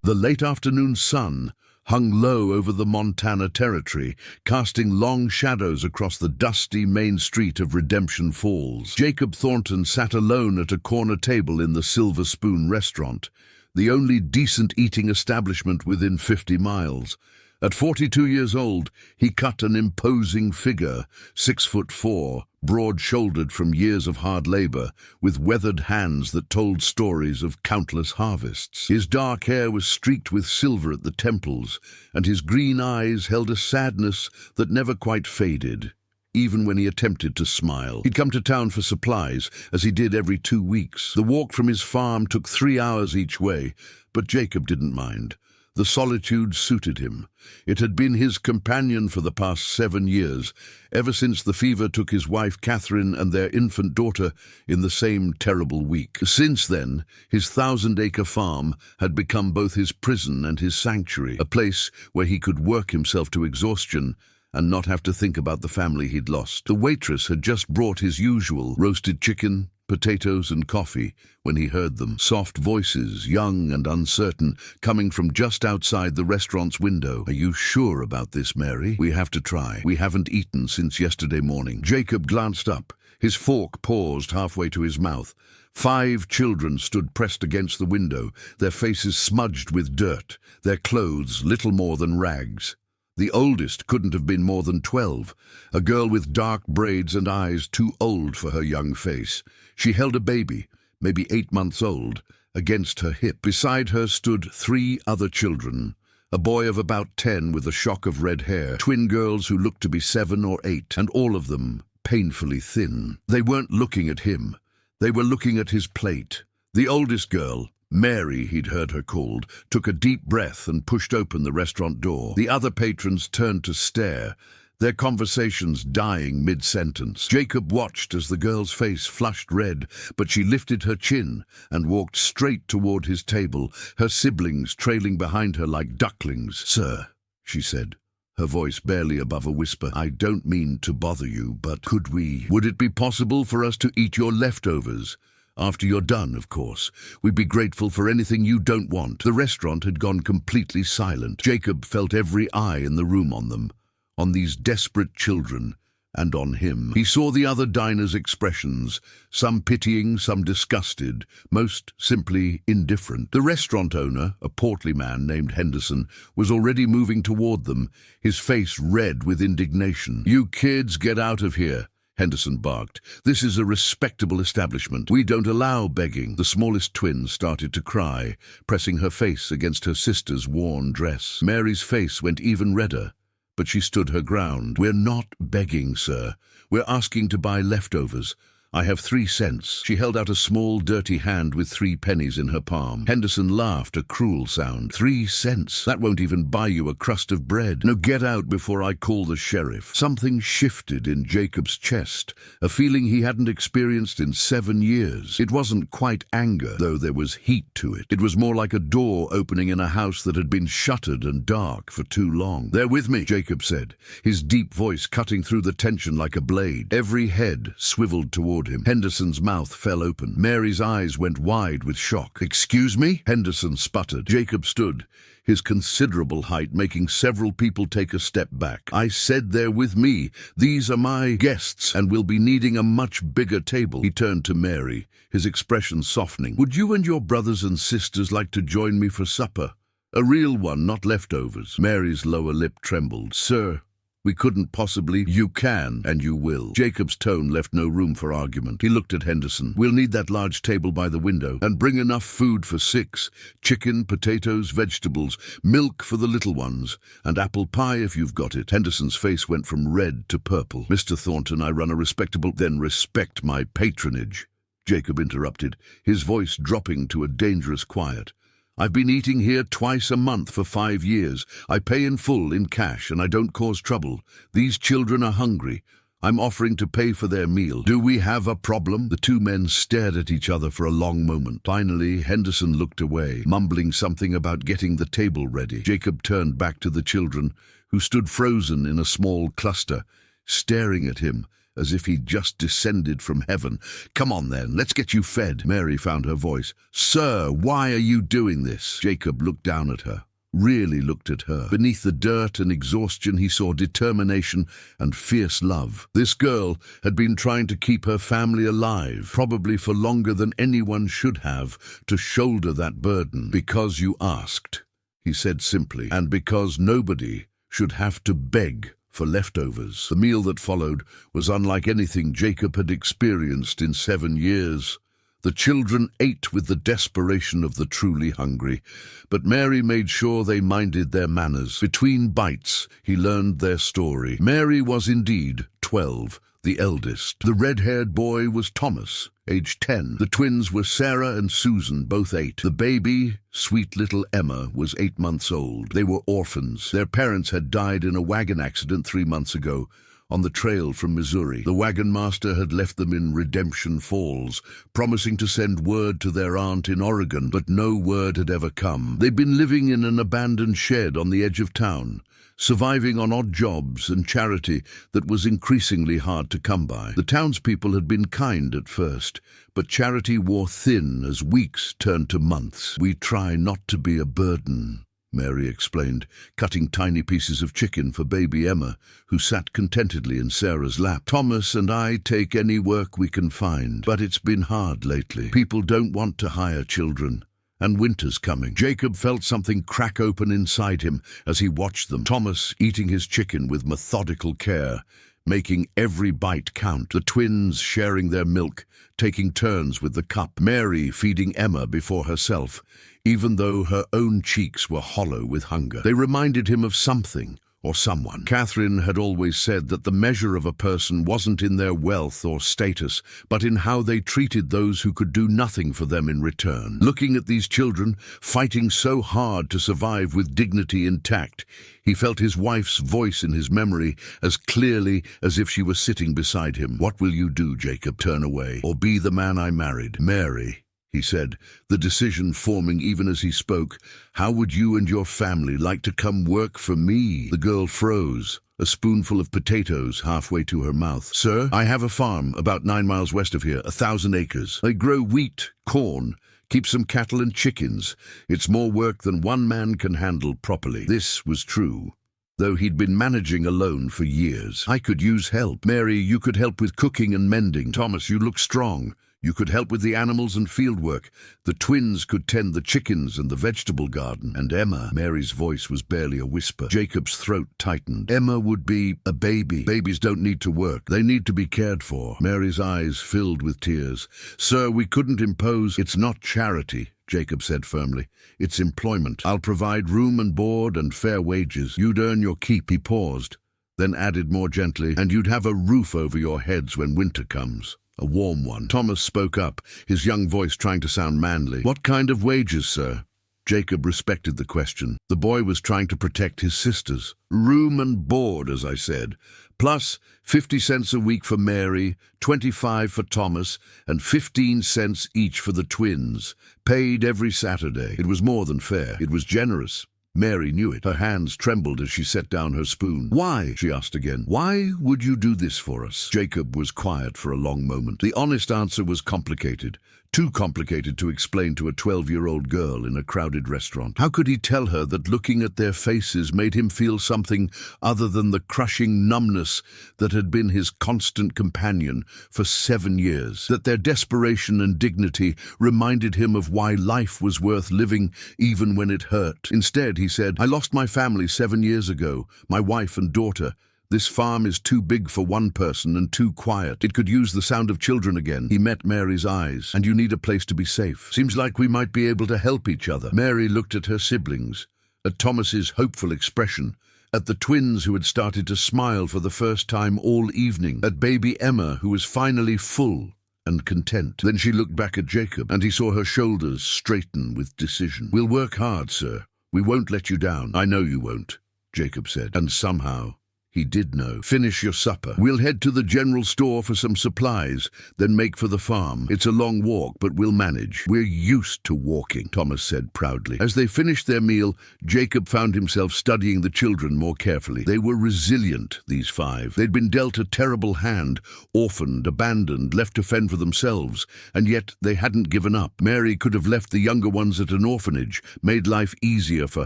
The late afternoon sun hung low over the Montana Territory, casting long shadows across the dusty main street of Redemption Falls. Jacob Thornton sat alone at a corner table in the Silver Spoon restaurant, the only decent eating establishment within 50 miles. At 42 years old, he cut an imposing figure, 6'4", broad-shouldered from years of hard labor, with weathered hands that told stories of countless harvests. His dark hair was streaked with silver at the temples, and his green eyes held a sadness that never quite faded, even when he attempted to smile. He'd come to town for supplies, as he did every 2 weeks. The walk from his farm took 3 hours each way, but Jacob didn't mind. The solitude suited him. It had been his companion for the past 7 years, ever since the fever took his wife Catherine and their infant daughter in the same terrible week. Since then, his 1,000-acre farm had become both his prison and his sanctuary, a place where he could work himself to exhaustion and not have to think about the family he'd lost. The waitress had just brought his usual roasted chicken, potatoes and coffee when he heard them. Soft voices, young and uncertain, coming from just outside the restaurant's window. "Are you sure about this, Mary? We have to try. We haven't eaten since yesterday morning." Jacob glanced up. His fork paused halfway to his mouth. 5 children stood pressed against the window, their faces smudged with dirt, their clothes little more than rags. The oldest couldn't have been more than 12, a girl with dark braids and eyes too old for her young face. She held a baby, maybe 8 months old, against her hip. Beside her stood 3 other children, a boy of about 10 with a shock of red hair, twin girls who looked to be 7 or 8, and all of them painfully thin. They weren't looking at him. They were looking at his plate. The oldest girl, Mary, he'd heard her called, took a deep breath and pushed open the restaurant door. The other patrons turned to stare, their conversations dying mid-sentence. Jacob watched as the girl's face flushed red, but she lifted her chin and walked straight toward his table, her siblings trailing behind her like ducklings. "Sir," she said, her voice barely above a whisper, "I don't mean to bother you, but would it be possible for us to eat your leftovers? After you're done, of course. We'd be grateful for anything you don't want." The restaurant had gone completely silent. Jacob felt every eye in the room on them, on these desperate children, and on him. He saw the other diners' expressions, some pitying, some disgusted, most simply indifferent. The restaurant owner, a portly man named Henderson, was already moving toward them, his face red with indignation. "You kids, get out of here," Henderson barked. "This is a respectable establishment. We don't allow begging." The smallest twin started to cry, pressing her face against her sister's worn dress. Mary's face went even redder, but she stood her ground. "We're not begging, sir. We're asking to buy leftovers. I have 3 cents. She held out a small, dirty hand with 3 pennies in her palm. Henderson laughed, a cruel sound. 3 cents? That won't even buy you a crust of bread. No, get out before I call the sheriff." Something shifted in Jacob's chest, a feeling he hadn't experienced in 7 years. It wasn't quite anger, though there was heat to it. It was more like a door opening in a house that had been shuttered and dark for too long. "They're with me," Jacob said, his deep voice cutting through the tension like a blade. Every head swiveled toward him. Henderson's mouth fell open. Mary's eyes went wide with shock. "Excuse me?" Henderson sputtered. Jacob stood, his considerable height making several people take a step back. "I said they're with me. These are my guests, and we'll be needing a much bigger table." He turned to Mary, his expression softening. "Would you and your brothers and sisters like to join me for supper? A real one, not leftovers." Mary's lower lip trembled. "Sir, we couldn't possibly." "You can, and you will." Jacob's tone left no room for argument. He looked at Henderson. "We'll need that large table by the window, and bring enough food for 6. Chicken, potatoes, vegetables, milk for the little ones, and apple pie if you've got it." Henderson's face went from red to purple. "Mr. Thornton, I run a respectable—" "Then respect my patronage," Jacob interrupted, his voice dropping to a dangerous quiet. "I've been eating here twice a month for 5 years. I pay in full, in cash, and I don't cause trouble. These children are hungry. I'm offering to pay for their meal. Do we have a problem?" The 2 men stared at each other for a long moment. Finally, Henderson looked away, mumbling something about getting the table ready. Jacob turned back to the children, who stood frozen in a small cluster, staring at him as if he'd just descended from heaven. "Come on then, let's get you fed." Mary found her voice. "Sir, why are you doing this?" Jacob looked down at her. Really looked at her. Beneath the dirt and exhaustion he saw determination and fierce love. This girl had been trying to keep her family alive, probably for longer than anyone should have, to shoulder that burden. "Because you asked," he said simply, "and because nobody should have to beg for leftovers." The meal that followed was unlike anything Jacob had experienced in 7 years. The children ate with the desperation of the truly hungry, but Mary made sure they minded their manners. Between bites, he learned their story. Mary was indeed 12, the eldest. The red-haired boy was Thomas, aged 10. The twins were Sarah and Susan, both 8. The baby, sweet little Emma, was 8 months old. They were orphans. Their parents had died in a wagon accident 3 months ago, on the trail from Missouri. The wagon master had left them in Redemption Falls, promising to send word to their aunt in Oregon, but no word had ever come. They'd been living in an abandoned shed on the edge of town, surviving on odd jobs and charity that was increasingly hard to come by. The townspeople had been kind at first, but charity wore thin as weeks turned to months. "We try not to be a burden," Mary explained, cutting tiny pieces of chicken for baby Emma, who sat contentedly in Sarah's lap. "Thomas and I take any work we can find, but it's been hard lately. People don't want to hire children, and winter's coming." Jacob felt something crack open inside him as he watched them. Thomas eating his chicken with methodical care, making every bite count. The twins sharing their milk, taking turns with the cup. Mary feeding Emma before herself, even though her own cheeks were hollow with hunger. They reminded him of something or someone. Catherine had always said that the measure of a person wasn't in their wealth or status, but in how they treated those who could do nothing for them in return. Looking at these children, fighting so hard to survive with dignity intact, he felt his wife's voice in his memory as clearly as if she was sitting beside him. "What will you do, Jacob? Turn away, or be the man I married?" "Mary," he said, the decision forming even as he spoke, "how would you and your family like to come work for me?" The girl froze, a spoonful of potatoes halfway to her mouth. "Sir, I have a farm about 9 miles west of here, 1,000 acres. They grow wheat, corn, keep some cattle and chickens. It's more work than one man can handle properly." This was true, though he'd been managing alone for years. "I could use help. Mary, you could help with cooking and mending. Thomas, you look strong. You could help with the animals and field work. The twins could tend the chickens and the vegetable garden. And Emma," Mary's voice was barely a whisper. Jacob's throat tightened. "Emma would be a baby. Babies don't need to work. They need to be cared for." Mary's eyes filled with tears. "Sir, we couldn't impose." "It's not charity," Jacob said firmly. "It's employment. I'll provide room and board and fair wages. You'd earn your keep." He paused, then added more gently, "and you'd have a roof over your heads when winter comes. A warm one." Thomas spoke up, his young voice trying to sound manly. "What kind of wages, sir?" Jacob respected the question. The boy was trying to protect his sisters. "Room and board, as I said, plus 50 cents a week for Mary, 25 for Thomas, and 15 cents each for the twins, paid every Saturday." It was more than fair. It was generous. Mary knew it. Her hands trembled as she set down her spoon. "Why?" she asked again. "Why would you do this for us?" Jacob was quiet for a long moment. The honest answer was complicated. Too complicated to explain to a 12-year-old girl in a crowded restaurant. How could he tell her that looking at their faces made him feel something other than the crushing numbness that had been his constant companion for 7 years? That their desperation and dignity reminded him of why life was worth living even when it hurt. Instead, he said, "I lost my family 7 years ago, my wife and daughter. This farm is too big for one person and too quiet. It could use the sound of children again." He met Mary's eyes. "And you need a place to be safe. Seems like we might be able to help each other." Mary looked at her siblings, at Thomas's hopeful expression, at the twins who had started to smile for the first time all evening, at baby Emma who was finally full and content. Then she looked back at Jacob, and he saw her shoulders straighten with decision. "We'll work hard, sir. We won't let you down." "I know you won't," Jacob said, and somehow He did know. Finish your supper. We'll head to the general store for some supplies, then make for the farm. It's a long walk, but we'll manage. We're used to walking, Thomas said proudly. As they finished their meal, Jacob found himself studying the children more carefully. They were resilient, these 5. They'd been dealt a terrible hand, orphaned, abandoned, left to fend for themselves, and yet they hadn't given up. Mary could have left the younger ones at an orphanage, made life easier for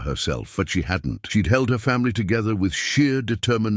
herself, but she hadn't. She'd held her family together with sheer determination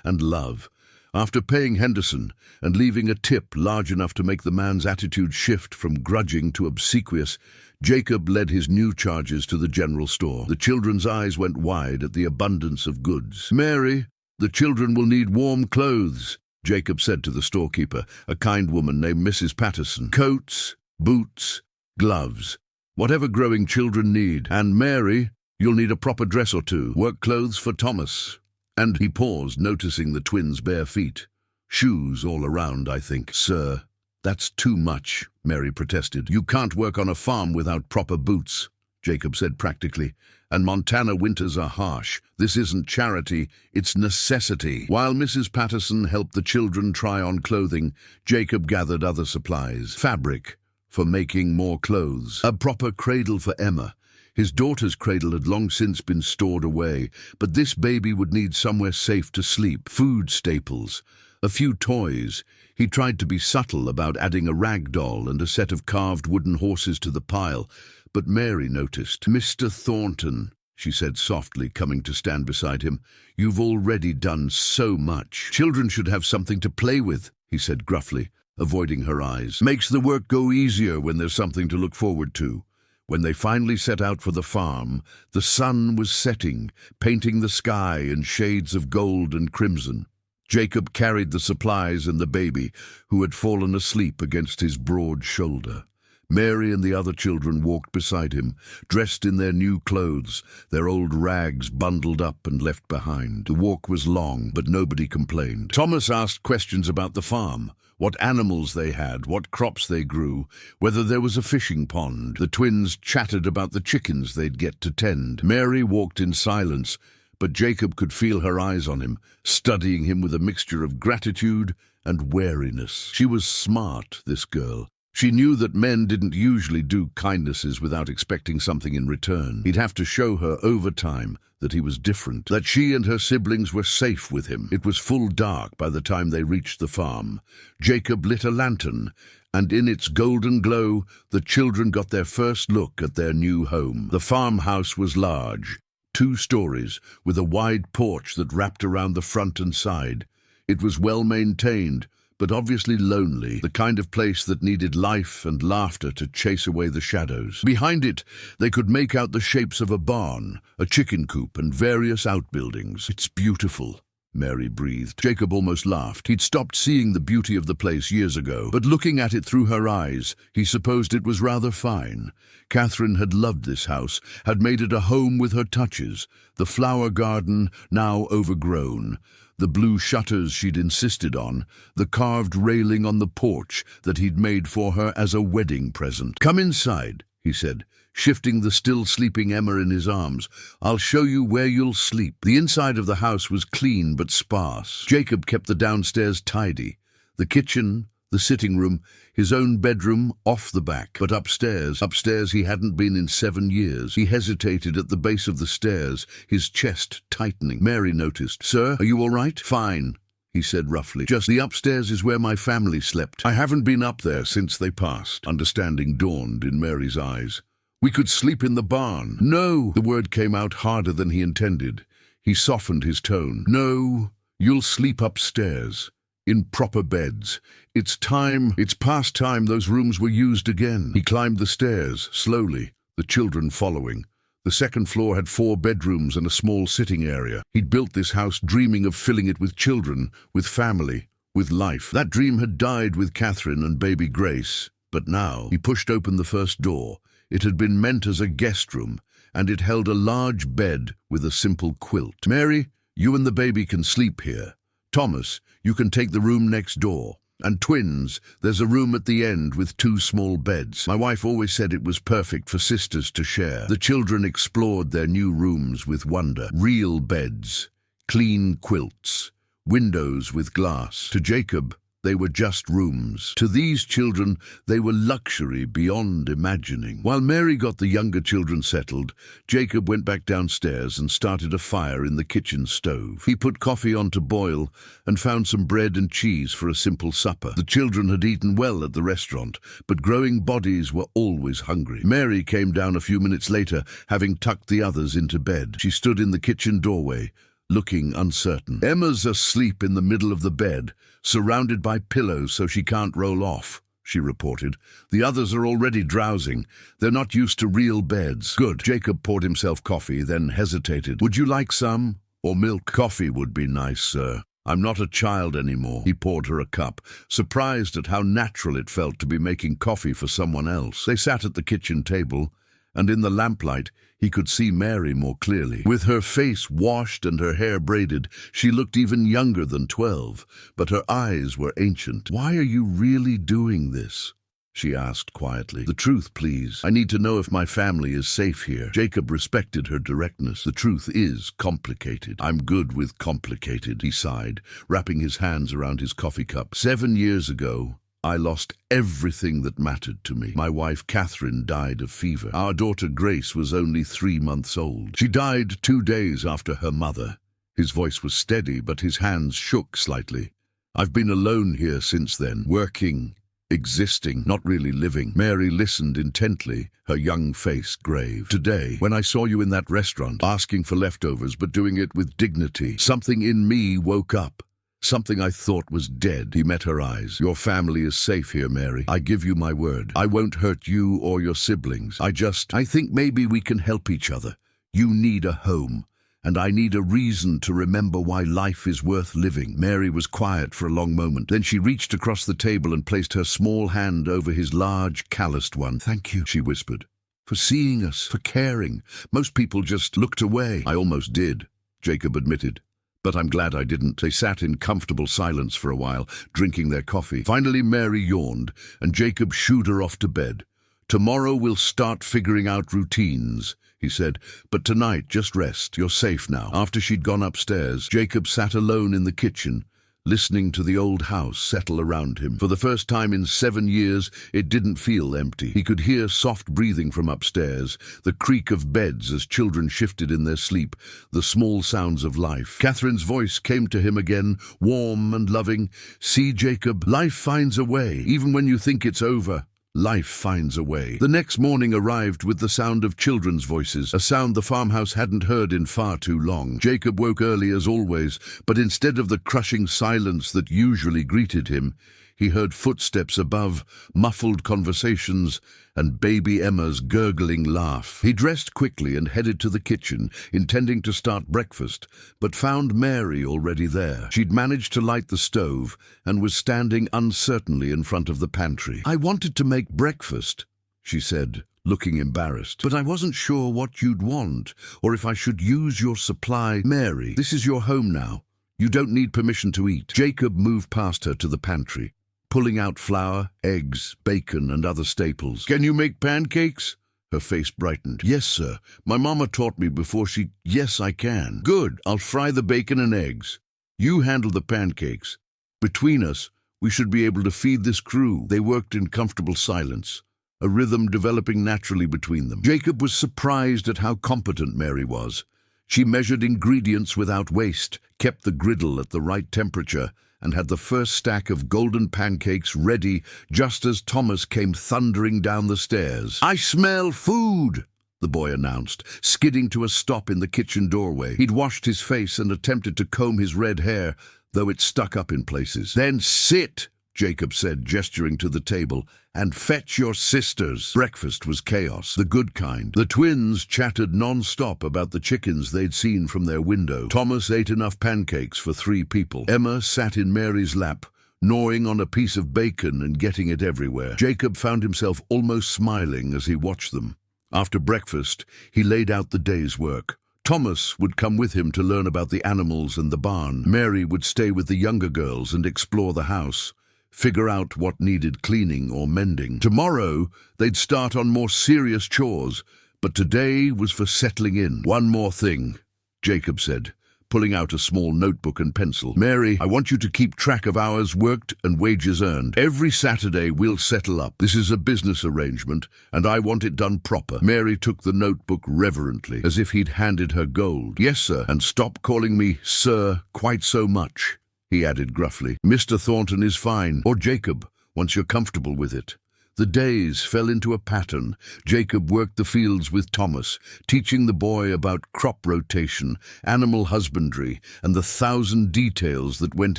and love. After paying Henderson and leaving a tip large enough to make the man's attitude shift from grudging to obsequious, Jacob led his new charges to the general store. The children's eyes went wide at the abundance of goods. "Mary, the children will need warm clothes," Jacob said to the storekeeper, a kind woman named Mrs. Patterson. "Coats, boots, gloves, whatever growing children need. And Mary, you'll need a proper dress or two. Work clothes for Thomas." And he paused, noticing the twins' bare feet. "Shoes all around, I think." "Sir, that's too much," Mary protested. "You can't work on a farm without proper boots," Jacob said practically. "And Montana winters are harsh. This isn't charity, it's necessity." While Mrs. Patterson helped the children try on clothing, Jacob gathered other supplies. Fabric for making more clothes. A proper cradle for Emma. His daughter's cradle had long since been stored away, but this baby would need somewhere safe to sleep. Food staples, a few toys. He tried to be subtle about adding a rag doll and a set of carved wooden horses to the pile, but Mary noticed. "Mr. Thornton," she said softly, coming to stand beside him, "you've already done so much." "Children should have something to play with," he said gruffly, avoiding her eyes. "Makes the work go easier when there's something to look forward to." When they finally set out for the farm, the sun was setting, painting the sky in shades of gold and crimson. Jacob carried the supplies and the baby, who had fallen asleep against his broad shoulder. Mary and the other children walked beside him, dressed in their new clothes, their old rags bundled up and left behind. The walk was long, but nobody complained. Thomas asked questions about the farm, what animals they had, what crops they grew, whether there was a fishing pond. The twins chatted about the chickens they'd get to tend. Mary walked in silence, but Jacob could feel her eyes on him, studying him with a mixture of gratitude and wariness. She was smart, this girl. She knew that men didn't usually do kindnesses without expecting something in return. He'd have to show her over time that he was different, that she and her siblings were safe with him. It was full dark by the time they reached the farm. Jacob lit a lantern, and in its golden glow, the children got their first look at their new home. The farmhouse was large, 2 stories, with a wide porch that wrapped around the front and side. It was well maintained, but obviously lonely, the kind of place that needed life and laughter to chase away the shadows. Behind it, they could make out the shapes of a barn, a chicken coop, and various outbuildings. "It's beautiful," Mary breathed. Jacob almost laughed. He'd stopped seeing the beauty of the place years ago, but looking at it through her eyes, he supposed it was rather fine. Catherine had loved this house, had made it a home with her touches, the flower garden now overgrown, the blue shutters she'd insisted on, the carved railing on the porch that he'd made for her as a wedding present. "Come inside," he said, shifting the still sleeping Emma in his arms. "I'll show you where you'll sleep." The inside of the house was clean but sparse. Jacob kept the downstairs tidy. The kitchen, the sitting room, his own bedroom off the back. But upstairs he hadn't been in 7 years. He hesitated at the base of the stairs, his chest tightening. Mary noticed. "Sir, are you all right?" "Fine," he said roughly. "Just the upstairs is where my family slept. I haven't been up there since they passed." Understanding dawned in Mary's eyes. "We could sleep in the barn." "No!" The word came out harder than he intended. He softened his tone. "No, you'll sleep upstairs, in proper beds. It's past time those rooms were used again." He climbed the stairs, slowly, the children following. The second floor had 4 bedrooms and a small sitting area. He'd built this house dreaming of filling it with children, with family, with life. That dream had died with Catherine and baby Grace, but now he pushed open the first door. It had been meant as a guest room, and it held a large bed with a simple quilt. "Mary, you and the baby can sleep here. Thomas, you can take the room next door. And twins, there's a room at the end with 2 small beds. My wife always said it was perfect for sisters to share." The children explored their new rooms with wonder. Real beds, clean quilts, windows with glass. To Jacob, they were just rooms. To these children, they were luxury beyond imagining. While Mary got the younger children settled, Jacob went back downstairs and started a fire in the kitchen stove. He put coffee on to boil and found some bread and cheese for a simple supper. The children had eaten well at the restaurant, but growing bodies were always hungry. Mary came down a few minutes later, having tucked the others into bed. She stood in the kitchen doorway, looking uncertain. "Emma's asleep in the middle of the bed, surrounded by pillows so she can't roll off," she reported. "The others are already drowsing. They're not used to real beds." "Good." Jacob poured himself coffee, then hesitated. "Would you like some? Or milk?" "Coffee would be nice, sir. I'm not a child anymore." He poured her a cup, surprised at how natural it felt to be making coffee for someone else. They sat at the kitchen table, and in the lamplight, he could see Mary more clearly. With her face washed and her hair braided, she looked even younger than 12, but her eyes were ancient. "Why are you really doing this?" she asked quietly. "The truth, please. I need to know if my family is safe here." Jacob respected her directness. "The truth is complicated." "I'm good with complicated," he sighed, wrapping his hands around his coffee cup. 7 years ago, I lost everything that mattered to me. My wife, Catherine, died of fever. Our daughter, Grace, was only 3 months old. She died 2 days after her mother. His voice was steady, but his hands shook slightly. "I've been alone here since then, working, existing, not really living." Mary listened intently, her young face grave. "Today, when I saw you in that restaurant, asking for leftovers but doing it with dignity, something in me woke up. Something I thought was dead." He met her eyes. "Your family is safe here, Mary. I give you my word. I won't hurt you or your siblings. I think maybe we can help each other. You need a home, and I need a reason to remember why life is worth living." Mary was quiet for a long moment. Then she reached across the table and placed her small hand over his large, calloused one. "Thank you," she whispered, "for seeing us, for caring. Most people just looked away." "I almost did," Jacob admitted. "But I'm glad I didn't." They sat in comfortable silence for a while, drinking their coffee. Finally, Mary yawned, and Jacob shooed her off to bed. "Tomorrow we'll start figuring out routines," he said. "But tonight, just rest. You're safe now." After she'd gone upstairs, Jacob sat alone in the kitchen, listening to the old house settle around him. For the first time in 7 years, it didn't feel empty. He could hear soft breathing from upstairs, the creak of beds as children shifted in their sleep, the small sounds of life. Catherine's voice came to him again, warm and loving. "See, Jacob, life finds a way. Even when you think it's over, life finds a way." The next morning arrived with the sound of children's voices, a sound the farmhouse hadn't heard in far too long. Jacob woke early as always, but instead of the crushing silence that usually greeted him, he heard footsteps above, muffled conversations, and baby Emma's gurgling laugh. He dressed quickly and headed to the kitchen, intending to start breakfast, but found Mary already there. She'd managed to light the stove and was standing uncertainly in front of the pantry. "I wanted to make breakfast," she said, looking embarrassed, "but I wasn't sure what you'd want, or if I should use your supply." "Mary, this is your home now. You don't need permission to eat." Jacob moved past her to the pantry, pulling out flour, eggs, bacon, and other staples. "Can you make pancakes?" Her face brightened. "Yes, sir. My mama taught me before she—" "Yes, I can." "Good. I'll fry the bacon and eggs. You handle the pancakes. Between us, we should be able to feed this crew." They worked in comfortable silence, a rhythm developing naturally between them. Jacob was surprised at how competent Mary was. She measured ingredients without waste, kept the griddle at the right temperature, and had the first stack of golden pancakes ready just as Thomas came thundering down the stairs. "I smell food," the boy announced, skidding to a stop in the kitchen doorway. He'd washed his face and attempted to comb his red hair, though it stuck up in places. "Then sit," Jacob said, gesturing to the table, "and fetch your sisters." Breakfast was chaos, the good kind. The twins chattered non-stop about the chickens they'd seen from their window. Thomas ate enough pancakes for 3 people. Emma sat in Mary's lap, gnawing on a piece of bacon and getting it everywhere. Jacob found himself almost smiling as he watched them. After breakfast, he laid out the day's work. Thomas would come with him to learn about the animals and the barn. Mary would stay with the younger girls and explore the house, figure out what needed cleaning or mending. Tomorrow, they'd start on more serious chores, but today was for settling in. "One more thing," Jacob said, pulling out a small notebook and pencil. "Mary, I want you to keep track of hours worked and wages earned. Every Saturday we'll settle up. This is a business arrangement, and I want it done proper." Mary took the notebook reverently, as if he'd handed her gold. "Yes, sir, and stop calling me sir quite so much," he added gruffly. "Mr. Thornton is fine, or Jacob, once you're comfortable with it." The days fell into a pattern. Jacob worked the fields with Thomas, teaching the boy about crop rotation, animal husbandry, and the 1,000 details that went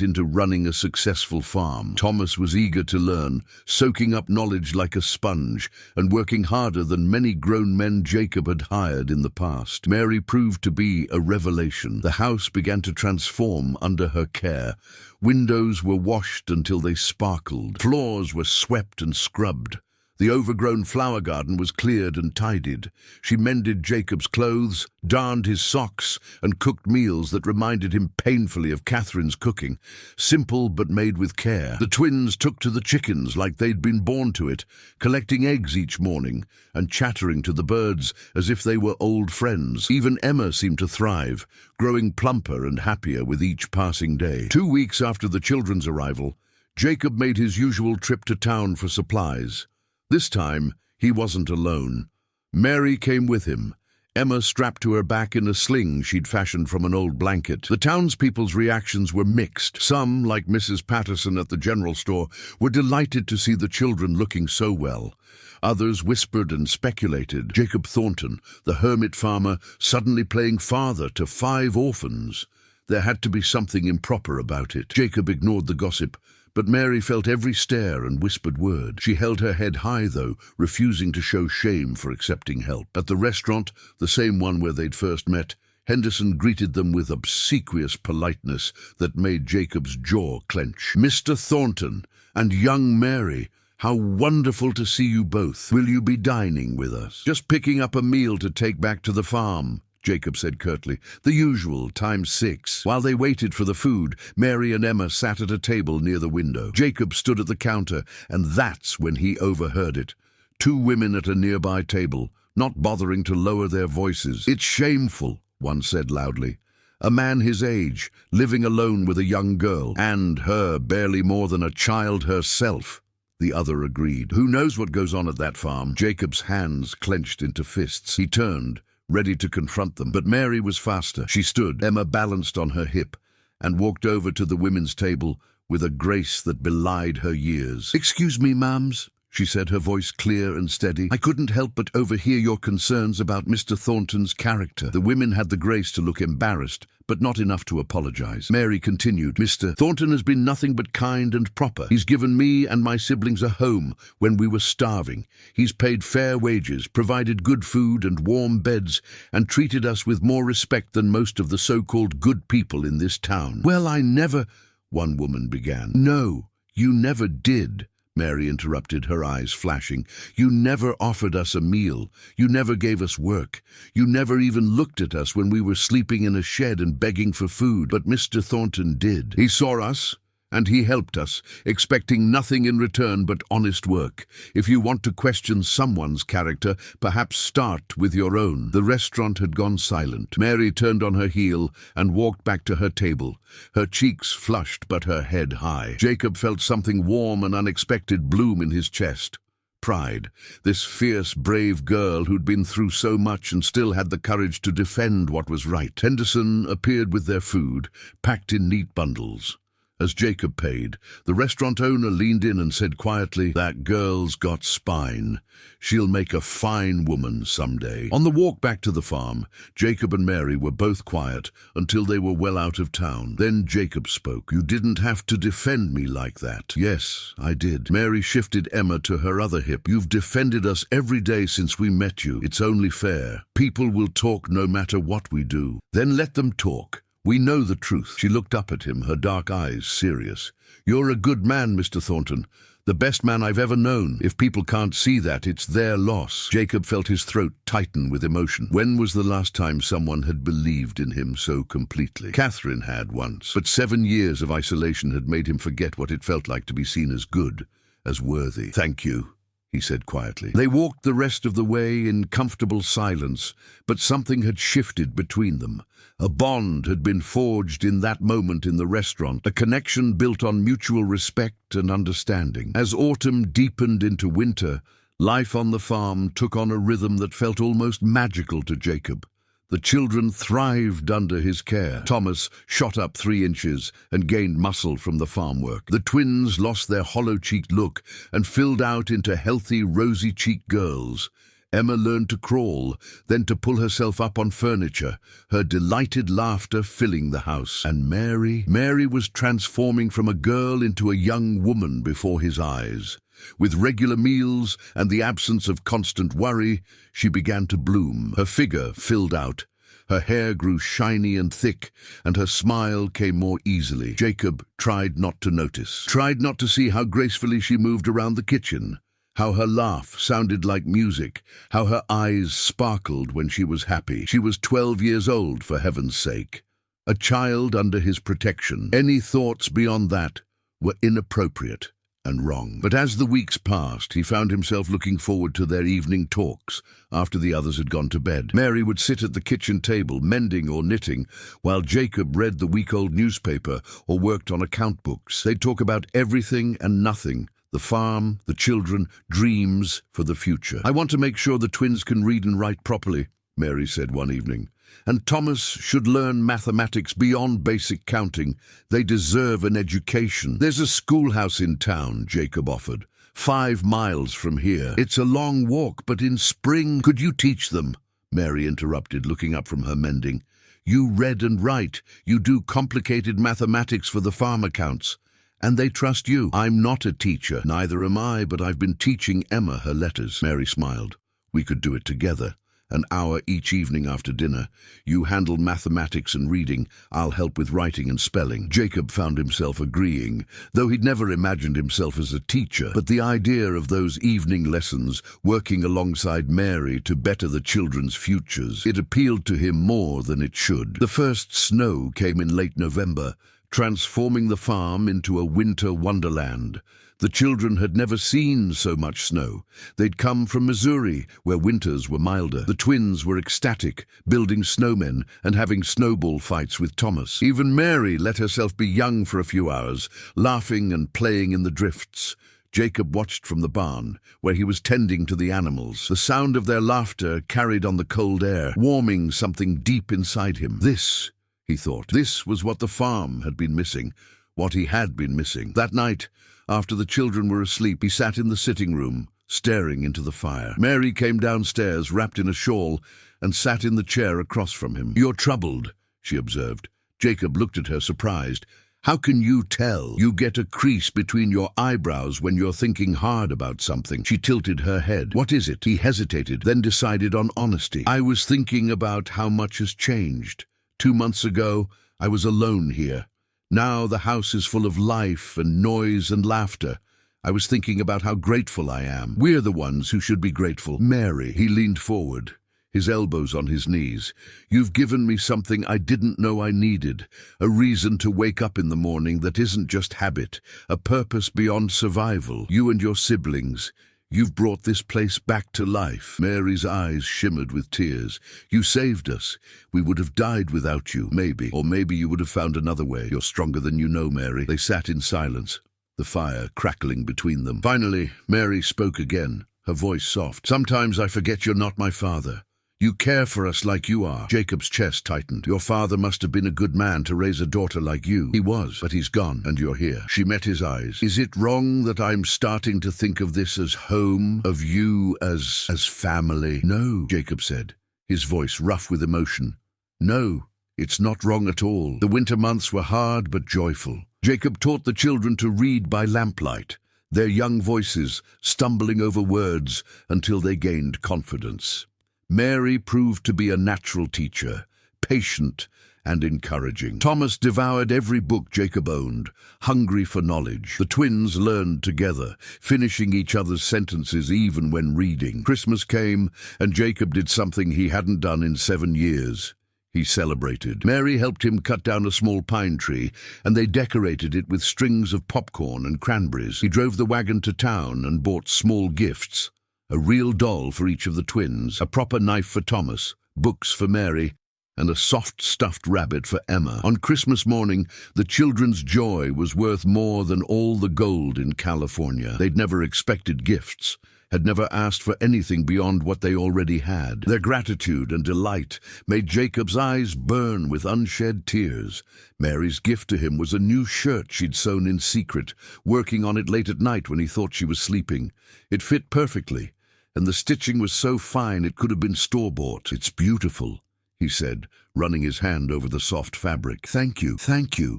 into running a successful farm. Thomas was eager to learn, soaking up knowledge like a sponge, and working harder than many grown men Jacob had hired in the past. Mary proved to be a revelation. The house began to transform under her care. Windows were washed until they sparkled. Floors were swept and scrubbed. The overgrown flower garden was cleared and tidied. She mended Jacob's clothes, darned his socks, and cooked meals that reminded him painfully of Catherine's cooking, simple but made with care. The twins took to the chickens like they'd been born to it, collecting eggs each morning and chattering to the birds as if they were old friends. Even Emma seemed to thrive, growing plumper and happier with each passing day. 2 weeks after the children's arrival, Jacob made his usual trip to town for supplies. This time, he wasn't alone. Mary came with him, Emma strapped to her back in a sling she'd fashioned from an old blanket. The townspeople's reactions were mixed. Some, like Mrs. Patterson at the general store, were delighted to see the children looking so well. Others whispered and speculated. Jacob Thornton, the hermit farmer, suddenly playing father to 5 orphans. There had to be something improper about it. Jacob ignored the gossip, but Mary felt every stare and whispered word. She held her head high, though, refusing to show shame for accepting help. At the restaurant, the same one where they'd first met, Henderson greeted them with obsequious politeness that made Jacob's jaw clench. "Mr. Thornton and young Mary, how wonderful to see you both. Will you be dining with us?" "Just picking up a meal to take back to the farm," Jacob said curtly. "The usual, times 6. While they waited for the food, Mary and Emma sat at a table near the window. Jacob stood at the counter, and that's when he overheard it. 2 women at a nearby table, not bothering to lower their voices. "It's shameful," one said loudly. "A man his age, living alone with a young girl, and her barely more than a child herself." The other agreed. "Who knows what goes on at that farm?" Jacob's hands clenched into fists. He turned, ready to confront them, but Mary was faster. She stood, Emma balanced on her hip, and walked over to the women's table with a grace that belied her years. "Excuse me, ma'ams," she said, her voice clear and steady. "I couldn't help but overhear your concerns about Mr. Thornton's character." The women had the grace to look embarrassed, but not enough to apologize. Mary continued, "Mr. Thornton has been nothing but kind and proper. He's given me and my siblings a home when we were starving. He's paid fair wages, provided good food and warm beds, and treated us with more respect than most of the so-called good people in this town." "Well, I never—" one woman began. "No, you never did," Mary interrupted, her eyes flashing. "You never offered us a meal. You never gave us work. You never even looked at us when we were sleeping in a shed and begging for food. But Mr. Thornton did. He saw us, and he helped us, expecting nothing in return but honest work. If you want to question someone's character, perhaps start with your own." The restaurant had gone silent. Mary turned on her heel and walked back to her table, her cheeks flushed but her head high. Jacob felt something warm and unexpected bloom in his chest. Pride. This fierce, brave girl who'd been through so much and still had the courage to defend what was right. Henderson appeared with their food, packed in neat bundles. As Jacob paid, the restaurant owner leaned in and said quietly, "That girl's got spine. She'll make a fine woman someday." On the walk back to the farm, Jacob and Mary were both quiet until they were well out of town. Then Jacob spoke. "You didn't have to defend me like that." "Yes, I did." Mary shifted Emma to her other hip. "You've defended us every day since we met you. It's only fair. People will talk no matter what we do." "Then let them talk. We know the truth." She looked up at him, her dark eyes serious. "You're a good man, Mr. Thornton. The best man I've ever known. If people can't see that, it's their loss." Jacob felt his throat tighten with emotion. When was the last time someone had believed in him so completely? Catherine had once, but 7 years of isolation had made him forget what it felt like to be seen as good, as worthy. "Thank you," he said quietly. They walked the rest of the way in comfortable silence, but something had shifted between them. A bond had been forged in that moment in the restaurant, a connection built on mutual respect and understanding. As autumn deepened into winter, life on the farm took on a rhythm that felt almost magical to Jacob. The children thrived under his care. Thomas shot up 3 inches and gained muscle from the farm work. The twins lost their hollow-cheeked look and filled out into healthy, rosy-cheeked girls. Emma learned to crawl, then to pull herself up on furniture, her delighted laughter filling the house. And Mary was transforming from a girl into a young woman before his eyes. With regular meals and the absence of constant worry, she began to bloom. Her figure filled out. Her hair grew shiny and thick, and her smile came more easily. Jacob tried not to notice, tried not to see how gracefully she moved around the kitchen, how her laugh sounded like music, how her eyes sparkled when she was happy. She was 12 years old, for heaven's sake. A child under his protection. Any thoughts beyond that were inappropriate and wrong. But as the weeks passed, he found himself looking forward to their evening talks after the others had gone to bed. Mary would sit at the kitchen table, mending or knitting, while Jacob read the week-old newspaper or worked on account books. They'd talk about everything and nothing, the farm, the children, dreams for the future. "I want to make sure the twins can read and write properly," Mary said one evening. "And Thomas should learn mathematics beyond basic counting. They deserve an education." "There's a schoolhouse in town," Jacob offered. 5 miles from here. "It's a long walk, but in spring—" "Could you teach them?" Mary interrupted, looking up from her mending. "You read and write. You do complicated mathematics for the farm accounts. And they trust you." "I'm not a teacher." "Neither am I, but I've been teaching Emma her letters." Mary smiled. "We could do it together. An hour each evening after dinner. You handle mathematics and reading. I'll help with writing and spelling." Jacob found himself agreeing, though he'd never imagined himself as a teacher. But the idea of those evening lessons, working alongside Mary to better the children's futures, it appealed to him more than it should. The first snow came in late November, transforming the farm into a winter wonderland. The children had never seen so much snow. They'd come from Missouri, where winters were milder. The twins were ecstatic, building snowmen and having snowball fights with Thomas. Even Mary let herself be young for a few hours, laughing and playing in the drifts. Jacob watched from the barn, where he was tending to the animals. The sound of their laughter carried on the cold air, warming something deep inside him. This, he thought, this was what the farm had been missing, what he had been missing. That night, after the children were asleep, he sat in the sitting room, staring into the fire. Mary came downstairs, wrapped in a shawl, and sat in the chair across from him. "You're troubled," she observed. Jacob looked at her, surprised. "How can you tell? You get a crease between your eyebrows when you're thinking hard about something." She tilted her head. "What is it?" He hesitated, then decided on honesty. "I was thinking about how much has changed. 2 months ago, I was alone here. Now the house is full of life and noise and laughter. I was thinking about how grateful I am. We're the ones who should be grateful." "Mary," he leaned forward, his elbows on his knees. "You've given me something I didn't know I needed, a reason to wake up in the morning that isn't just habit, a purpose beyond survival. You and your siblings. You've brought this place back to life." Mary's eyes shimmered with tears. "You saved us. We would have died without you, maybe. Or maybe you would have found another way. You're stronger than you know, Mary." They sat in silence, the fire crackling between them. Finally, Mary spoke again, her voice soft. "Sometimes I forget you're not my father. You care for us like you are." Jacob's chest tightened. "Your father must have been a good man to raise a daughter like you." "He was, but he's gone, and you're here." She met his eyes. "Is it wrong that I'm starting to think of this as home, of you as family?" "No," Jacob said, his voice rough with emotion. "No, it's not wrong at all." The winter months were hard but joyful. Jacob taught the children to read by lamplight, their young voices stumbling over words until they gained confidence. Mary proved to be a natural teacher, patient and encouraging. Thomas devoured every book Jacob owned, hungry for knowledge. The twins learned together, finishing each other's sentences even when reading. Christmas came, and Jacob did something he hadn't done in 7 years. he celebrated. Mary helped him cut down a small pine tree, and they decorated it with strings of popcorn and cranberries. He drove the wagon to town and bought small gifts: a real doll for each of the twins, a proper knife for Thomas, books for Mary, and a soft stuffed rabbit for Emma. On Christmas morning, the children's joy was worth more than all the gold in California. They'd never expected gifts, had never asked for anything beyond what they already had. Their gratitude and delight made Jacob's eyes burn with unshed tears. Mary's gift to him was a new shirt she'd sewn in secret, working on it late at night when he thought she was sleeping. It fit perfectly, and the stitching was so fine it could have been store-bought. "It's beautiful," he said, running his hand over the soft fabric. Thank you,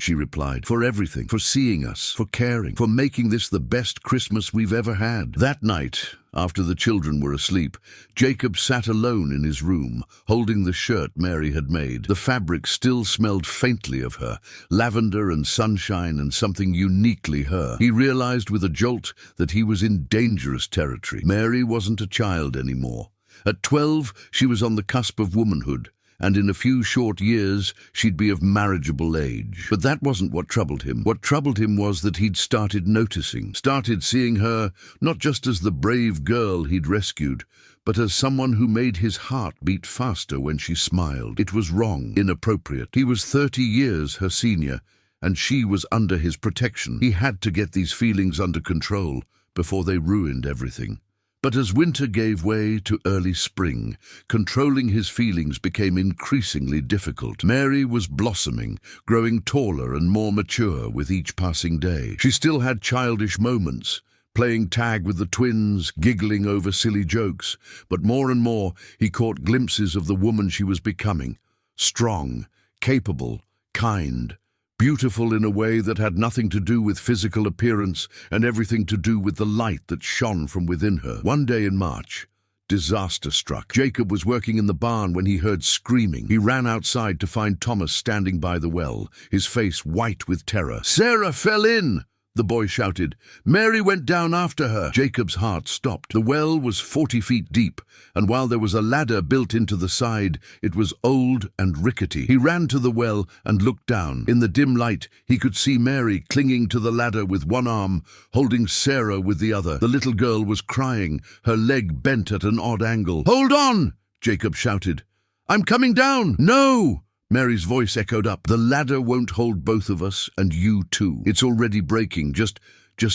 she replied, "for everything, for seeing us, for caring, for making this the best Christmas we've ever had." That night, after the children were asleep, Jacob sat alone in his room, holding the shirt Mary had made. The fabric still smelled faintly of her, lavender and sunshine and something uniquely her. He realized with a jolt that he was in dangerous territory. Mary wasn't a child anymore. At 12, she was on the cusp of womanhood, and in a few short years she'd be of marriageable age. But that wasn't what troubled him. What troubled him was that he'd started noticing, started seeing her not just as the brave girl he'd rescued, but as someone who made his heart beat faster when she smiled. It was wrong, inappropriate. He was 30 years her senior, and she was under his protection. He had to get these feelings under control before they ruined everything. But as winter gave way to early spring, controlling his feelings became increasingly difficult. Mary was blossoming, growing taller and more mature with each passing day. She still had childish moments, playing tag with the twins, giggling over silly jokes, but more and more he caught glimpses of the woman she was becoming: strong, capable, kind, beautiful in a way that had nothing to do with physical appearance and everything to do with the light that shone from within her. One day in March, disaster struck. Jacob was working in the barn when he heard screaming. He ran outside to find Thomas standing by the well, his face white with terror. "Sarah fell in!" the boy shouted. "Mary went down after her." Jacob's heart stopped. The well was 40 feet deep, and while there was a ladder built into the side, it was old and rickety. He ran to the well and looked down. In the dim light, he could see Mary clinging to the ladder with one arm, holding Sarah with the other. The little girl was crying, her leg bent at an odd angle. "Hold on!" Jacob shouted. "I'm coming down!" "No!" Mary's voice echoed up. "The ladder won't hold both of us, and you too. It's already breaking. Just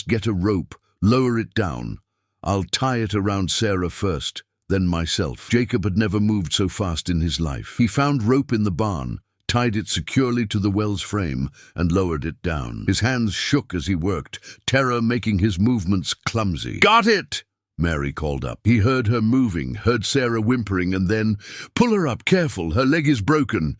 get a rope, lower it down. I'll tie it around Sarah first, then myself." Jacob had never moved so fast in his life. He found rope in the barn, tied it securely to the well's frame, and lowered it down. His hands shook as he worked, terror making his movements clumsy. "Got it!" Mary called up. He heard her moving, heard Sarah whimpering, and then, "Pull her up, careful, her leg is broken."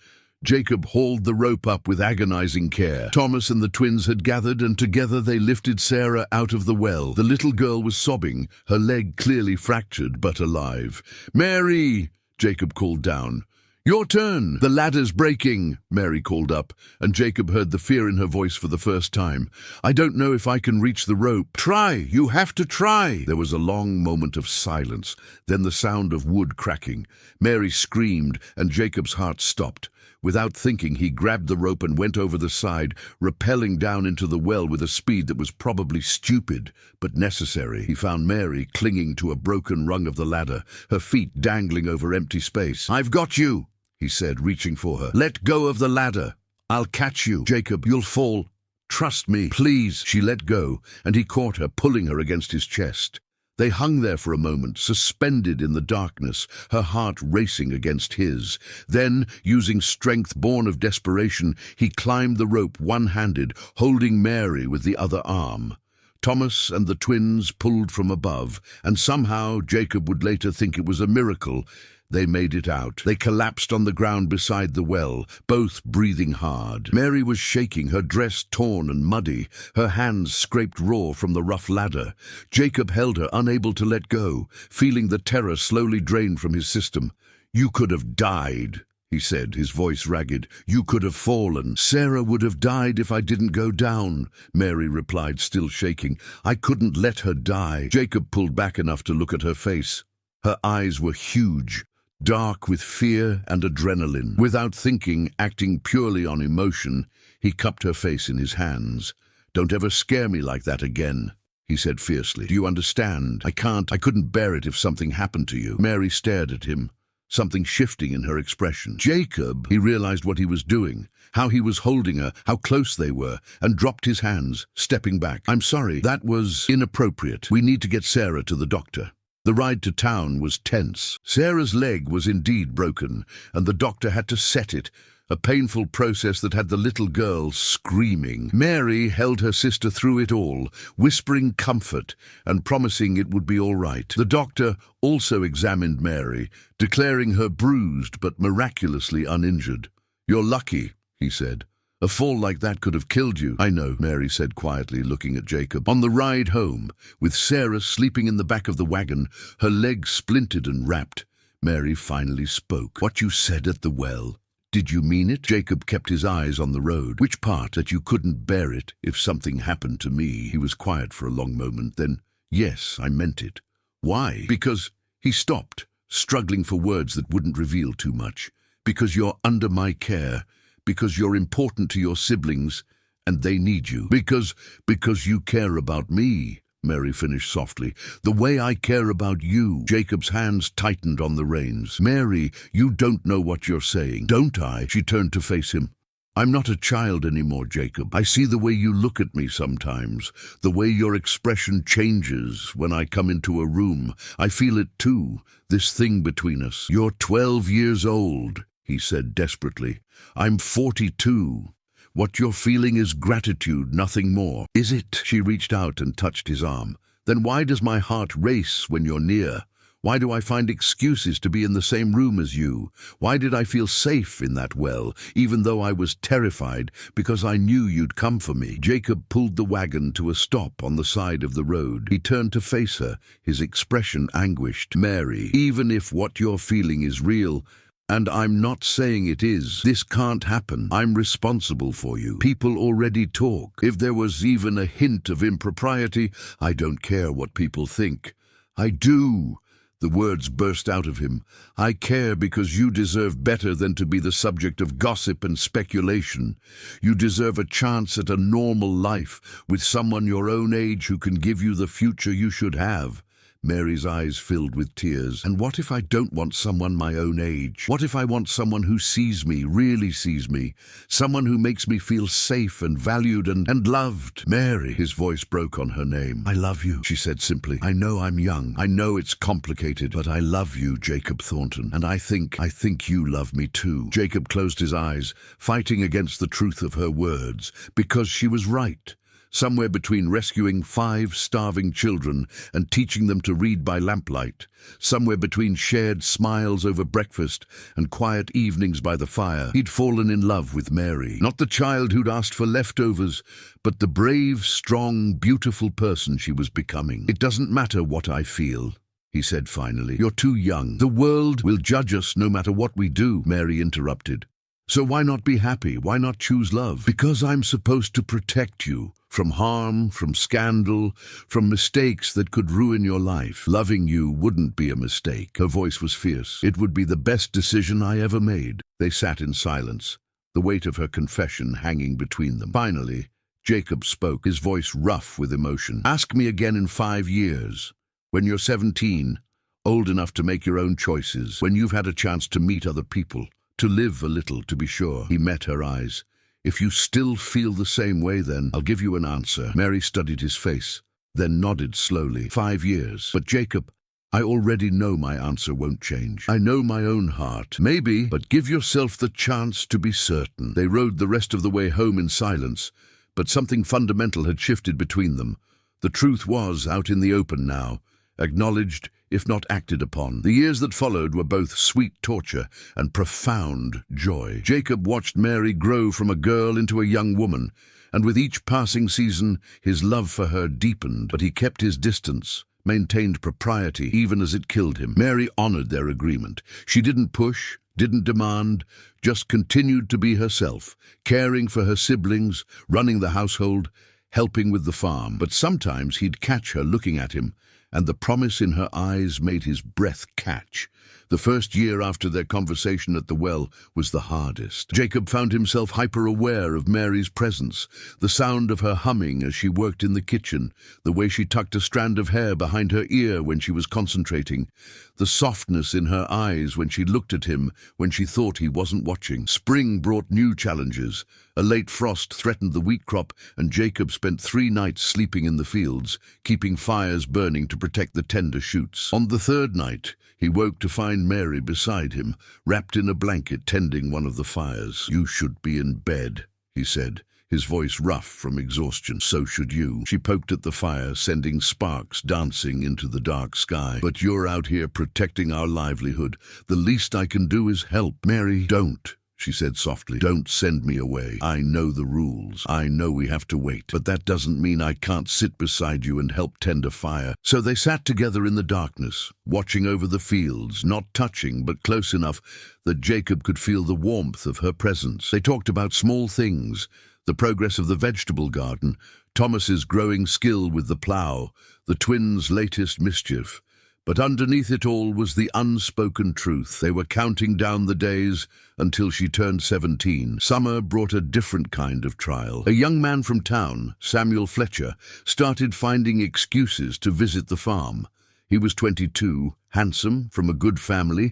Jacob hauled the rope up with agonizing care. Thomas and the twins had gathered, and together they lifted Sarah out of the well. The little girl was sobbing, her leg clearly fractured but alive. "Mary!" Jacob called down. "Your turn." "The ladder's breaking," Mary called up, and Jacob heard the fear in her voice for the first time. "I don't know if I can reach the rope." "Try! You have to try!" There was a long moment of silence, then the sound of wood cracking. Mary screamed, and Jacob's heart stopped. Without thinking, he grabbed the rope and went over the side, rappelling down into the well with a speed that was probably stupid, but necessary. He found Mary clinging to a broken rung of the ladder, her feet dangling over empty space. "I've got you," he said, reaching for her. "Let go of the ladder. I'll catch you." "Jacob, you'll fall. Trust me, please." She let go, and he caught her, pulling her against his chest. They hung there for a moment, suspended in the darkness, her heart racing against his. Then, using strength born of desperation, he climbed the rope one-handed, holding Mary with the other arm. Thomas and the twins pulled from above, and somehow, Jacob would later think it was a miracle, they made it out. They collapsed on the ground beside the well, both breathing hard. Mary was shaking, her dress torn and muddy, her hands scraped raw from the rough ladder. Jacob held her, unable to let go, feeling the terror slowly drain from his system. "You could have died," he said, his voice ragged. "You could have fallen." "Sarah would have died if I didn't go down," Mary replied, still shaking. "I couldn't let her die." Jacob pulled back enough to look at her face. Her eyes were huge, dark with fear and adrenaline. Without thinking, acting purely on emotion, he cupped her face in his hands. "Don't ever scare me like that again," he said fiercely. "Do you understand? I couldn't bear it if something happened to you." Mary stared at him, something shifting in her expression. Jacob, he realized what he was doing, how he was holding her, how close they were, and dropped his hands, stepping back. "I'm sorry, that was inappropriate. We need to get Sarah to the doctor." The ride to town was tense. Sarah's leg was indeed broken, and the doctor had to set it, a painful process that had the little girl screaming. Mary held her sister through it all, whispering comfort and promising it would be all right. The doctor also examined Mary, declaring her bruised but miraculously uninjured. "You're lucky," he said. "A fall like that could have killed you." "I know," Mary said quietly, looking at Jacob. On the ride home, with Sarah sleeping in the back of the wagon, her legs splintered and wrapped, Mary finally spoke. "What you said at the well, did you mean it?" Jacob kept his eyes on the road. "Which part? That you couldn't bear it if something happened to me?" He was quiet for a long moment. Then, "Yes, I meant it." "Why?" "Because—" He stopped, struggling for words that wouldn't reveal too much. "Because you're under my care. Because you're important to your siblings, and they need you. Because you care about me," Mary finished softly. "The way I care about you." Jacob's hands tightened on the reins. "Mary, you don't know what you're saying." "Don't I?" She turned to face him. "I'm not a child anymore, Jacob. I see the way you look at me sometimes, the way your expression changes when I come into a room. I feel it too, this thing between us. You're 12 years old," he said desperately. "I'm 42. What you're feeling is gratitude, nothing more." "Is it?" She reached out and touched his arm. "Then why does my heart race when you're near? Why do I find excuses to be in the same room as you? Why did I feel safe in that well, even though I was terrified, because I knew you'd come for me?" Jacob pulled the wagon to a stop on the side of the road. He turned to face her, his expression anguished. "Mary, even if what you're feeling is real, and I'm not saying it is, this can't happen. I'm responsible for you. People already talk. If there was even a hint of impropriety, I don't care what people think." "I do." The words burst out of him. "I care because you deserve better than to be the subject of gossip and speculation. You deserve a chance at a normal life with someone your own age who can give you the future you should have." Mary's eyes filled with tears. "And what if I don't want someone my own age? What if I want someone who sees me, really sees me? Someone who makes me feel safe and valued and loved?" "Mary," his voice broke on her name. "I love you," she said simply. "I know I'm young. I know it's complicated, but I love you, Jacob Thornton. And I think you love me too." Jacob closed his eyes, fighting against the truth of her words, because she was right. Somewhere between rescuing 5 starving children and teaching them to read by lamplight, somewhere between shared smiles over breakfast and quiet evenings by the fire, he'd fallen in love with Mary. Not the child who'd asked for leftovers, but the brave, strong, beautiful person she was becoming. "It doesn't matter what I feel," he said finally. "You're too young. The world will judge us no matter what we do," Mary interrupted. "So why not be happy? Why not choose love?" "Because I'm supposed to protect you. From harm, from scandal, from mistakes that could ruin your life. Loving you wouldn't be a mistake." Her voice was fierce. "It would be the best decision I ever made." They sat in silence, the weight of her confession hanging between them. Finally, Jacob spoke, his voice rough with emotion. "Ask me again in 5 years, when you're 17, old enough to make your own choices, when you've had a chance to meet other people, to live a little, to be sure." He met her eyes. "If you still feel the same way, then I'll give you an answer." Mary studied his face, then nodded slowly. 5 years. "But Jacob, I already know my answer won't change. I know my own heart. Maybe, but give yourself the chance to be certain." They rode the rest of the way home in silence, but something fundamental had shifted between them. The truth was out in the open now, acknowledged if not acted upon. The years that followed were both sweet torture and profound joy. Jacob watched Mary grow from a girl into a young woman, and with each passing season his love for her deepened, but he kept his distance, maintained propriety even as it killed him. Mary honored their agreement. She didn't push, didn't demand, just continued to be herself, caring for her siblings, running the household, helping with the farm. But sometimes he'd catch her looking at him, and the promise in her eyes made his breath catch. The first year after their conversation at the well was the hardest. Jacob found himself hyper-aware of Mary's presence, the sound of her humming as she worked in the kitchen, the way she tucked a strand of hair behind her ear when she was concentrating, the softness in her eyes when she looked at him when she thought he wasn't watching. Spring brought new challenges. A late frost threatened the wheat crop, and Jacob spent 3 nights sleeping in the fields, keeping fires burning to protect the tender shoots. On the 3rd night, he woke to find Mary beside him, wrapped in a blanket tending one of the fires. "You should be in bed," he said, his voice rough from exhaustion. "So should you." She poked at the fire, sending sparks dancing into the dark sky. "But you're out here protecting our livelihood. The least I can do is help." "Mary, don't," she said softly. "Don't send me away. I know the rules. I know we have to wait. But that doesn't mean I can't sit beside you and help tend a fire." So they sat together in the darkness, watching over the fields, not touching but close enough that Jacob could feel the warmth of her presence. They talked about small things, the progress of the vegetable garden, Thomas's growing skill with the plough, the twins' latest mischief. But underneath it all was the unspoken truth. They were counting down the days until she turned 17. Summer brought a different kind of trial. A young man from town, Samuel Fletcher, started finding excuses to visit the farm. He was 22, handsome, from a good family,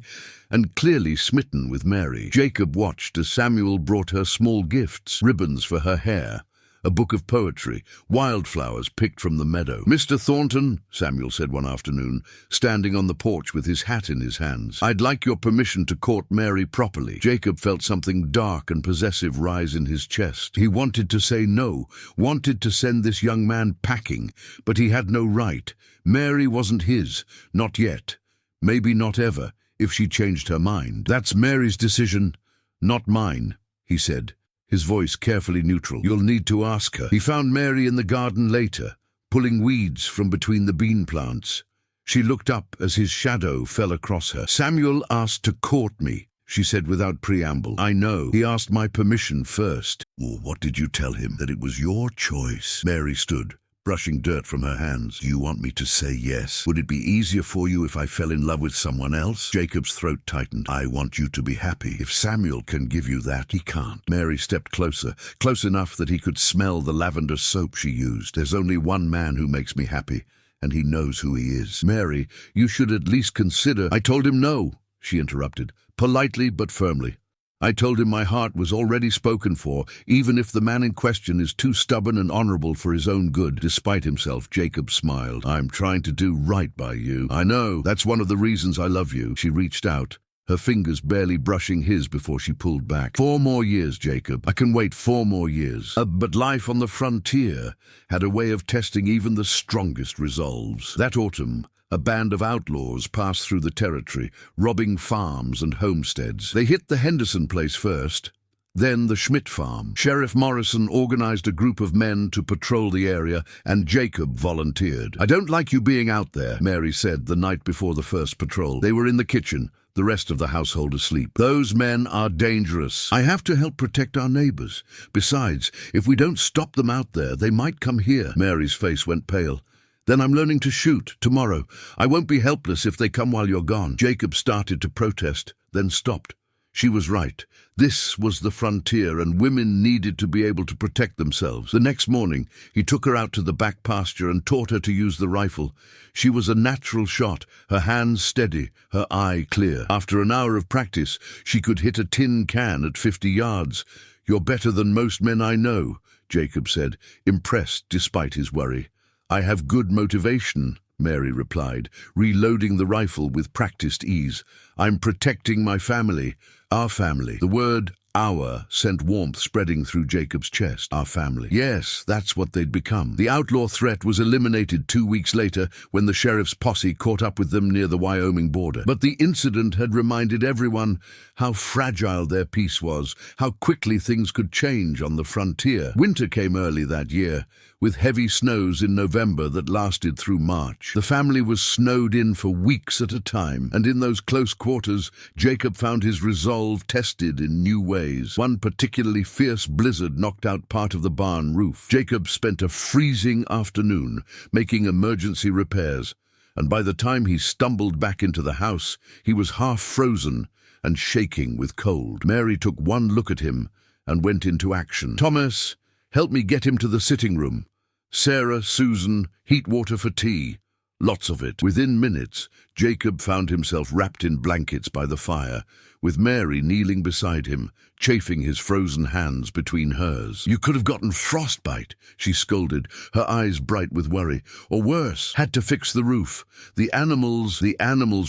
and clearly smitten with Mary. Jacob watched as Samuel brought her small gifts, ribbons for her hair, a book of poetry, wildflowers picked from the meadow. "Mr. Thornton," Samuel said one afternoon, standing on the porch with his hat in his hands, "I'd like your permission to court Mary properly." Jacob felt something dark and possessive rise in his chest. He wanted to say no, wanted to send this young man packing, but he had no right. Mary wasn't his, not yet. Maybe not ever, if she changed her mind. "That's Mary's decision, not mine," he said, his voice carefully neutral. "You'll need to ask her." He found Mary in the garden later, pulling weeds from between the bean plants. She looked up as his shadow fell across her. "Samuel asked to court me," she said without preamble. "I know. He asked my permission first." "Well, what did you tell him? That it was your choice?" Mary stood, brushing dirt from her hands. "Do you want me to say yes? Would it be easier for you if I fell in love with someone else?" Jacob's throat tightened. "I want you to be happy. If Samuel can give you that, he can't." Mary stepped closer, close enough that he could smell the lavender soap she used. "There's only one man who makes me happy, and he knows who he is." "Mary, you should at least consider—" "I told him no," she interrupted, politely but firmly. "I told him my heart was already spoken for, even if the man in question is too stubborn and honorable for his own good." Despite himself, Jacob smiled. "I'm trying to do right by you." "I know. That's one of the reasons I love you." She reached out, her fingers barely brushing his before she pulled back. 4 more years, Jacob. I can wait 4 more years." But life on the frontier had a way of testing even the strongest resolves. That autumn, a band of outlaws passed through the territory, robbing farms and homesteads. They hit the Henderson place first, then the Schmidt farm. Sheriff Morrison organized a group of men to patrol the area, and Jacob volunteered. "I don't like you being out there," Mary said the night before the first patrol. They were in the kitchen, the rest of the household asleep. "Those men are dangerous. I have to help protect our neighbors. Besides, if we don't stop them out there, they might come here." Mary's face went pale. "Then I'm learning to shoot tomorrow. I won't be helpless if they come while you're gone." Jacob started to protest, then stopped. She was right. This was the frontier, and women needed to be able to protect themselves. The next morning, he took her out to the back pasture and taught her to use the rifle. She was a natural shot, her hands steady, her eye clear. After an hour of practice, she could hit a tin can at 50 yards. "You're better than most men I know," Jacob said, impressed despite his worry. "I have good motivation," Mary replied, reloading the rifle with practiced ease. "I'm protecting my family, our family." The word "our" sent warmth spreading through Jacob's chest. Our family. Yes, that's what they'd become. The outlaw threat was eliminated 2 weeks later when the sheriff's posse caught up with them near the Wyoming border. But the incident had reminded everyone how fragile their peace was, how quickly things could change on the frontier. Winter came early that year, with heavy snows in November that lasted through March. The family was snowed in for weeks at a time, and in those close quarters, Jacob found his resolve tested in new ways. One particularly fierce blizzard knocked out part of the barn roof. Jacob spent a freezing afternoon making emergency repairs. and by the time he stumbled back into the house, he was half frozen and shaking with cold. Mary took one look at him and went into action. "Thomas, help me get him to the sitting room. Sarah, Susan, heat water for tea. Lots of it." Within minutes, Jacob found himself wrapped in blankets by the fire, with Mary kneeling beside him, chafing his frozen hands between hers. "You could have gotten frostbite," she scolded, her eyes bright with worry. "Or worse, had to fix the roof. The animals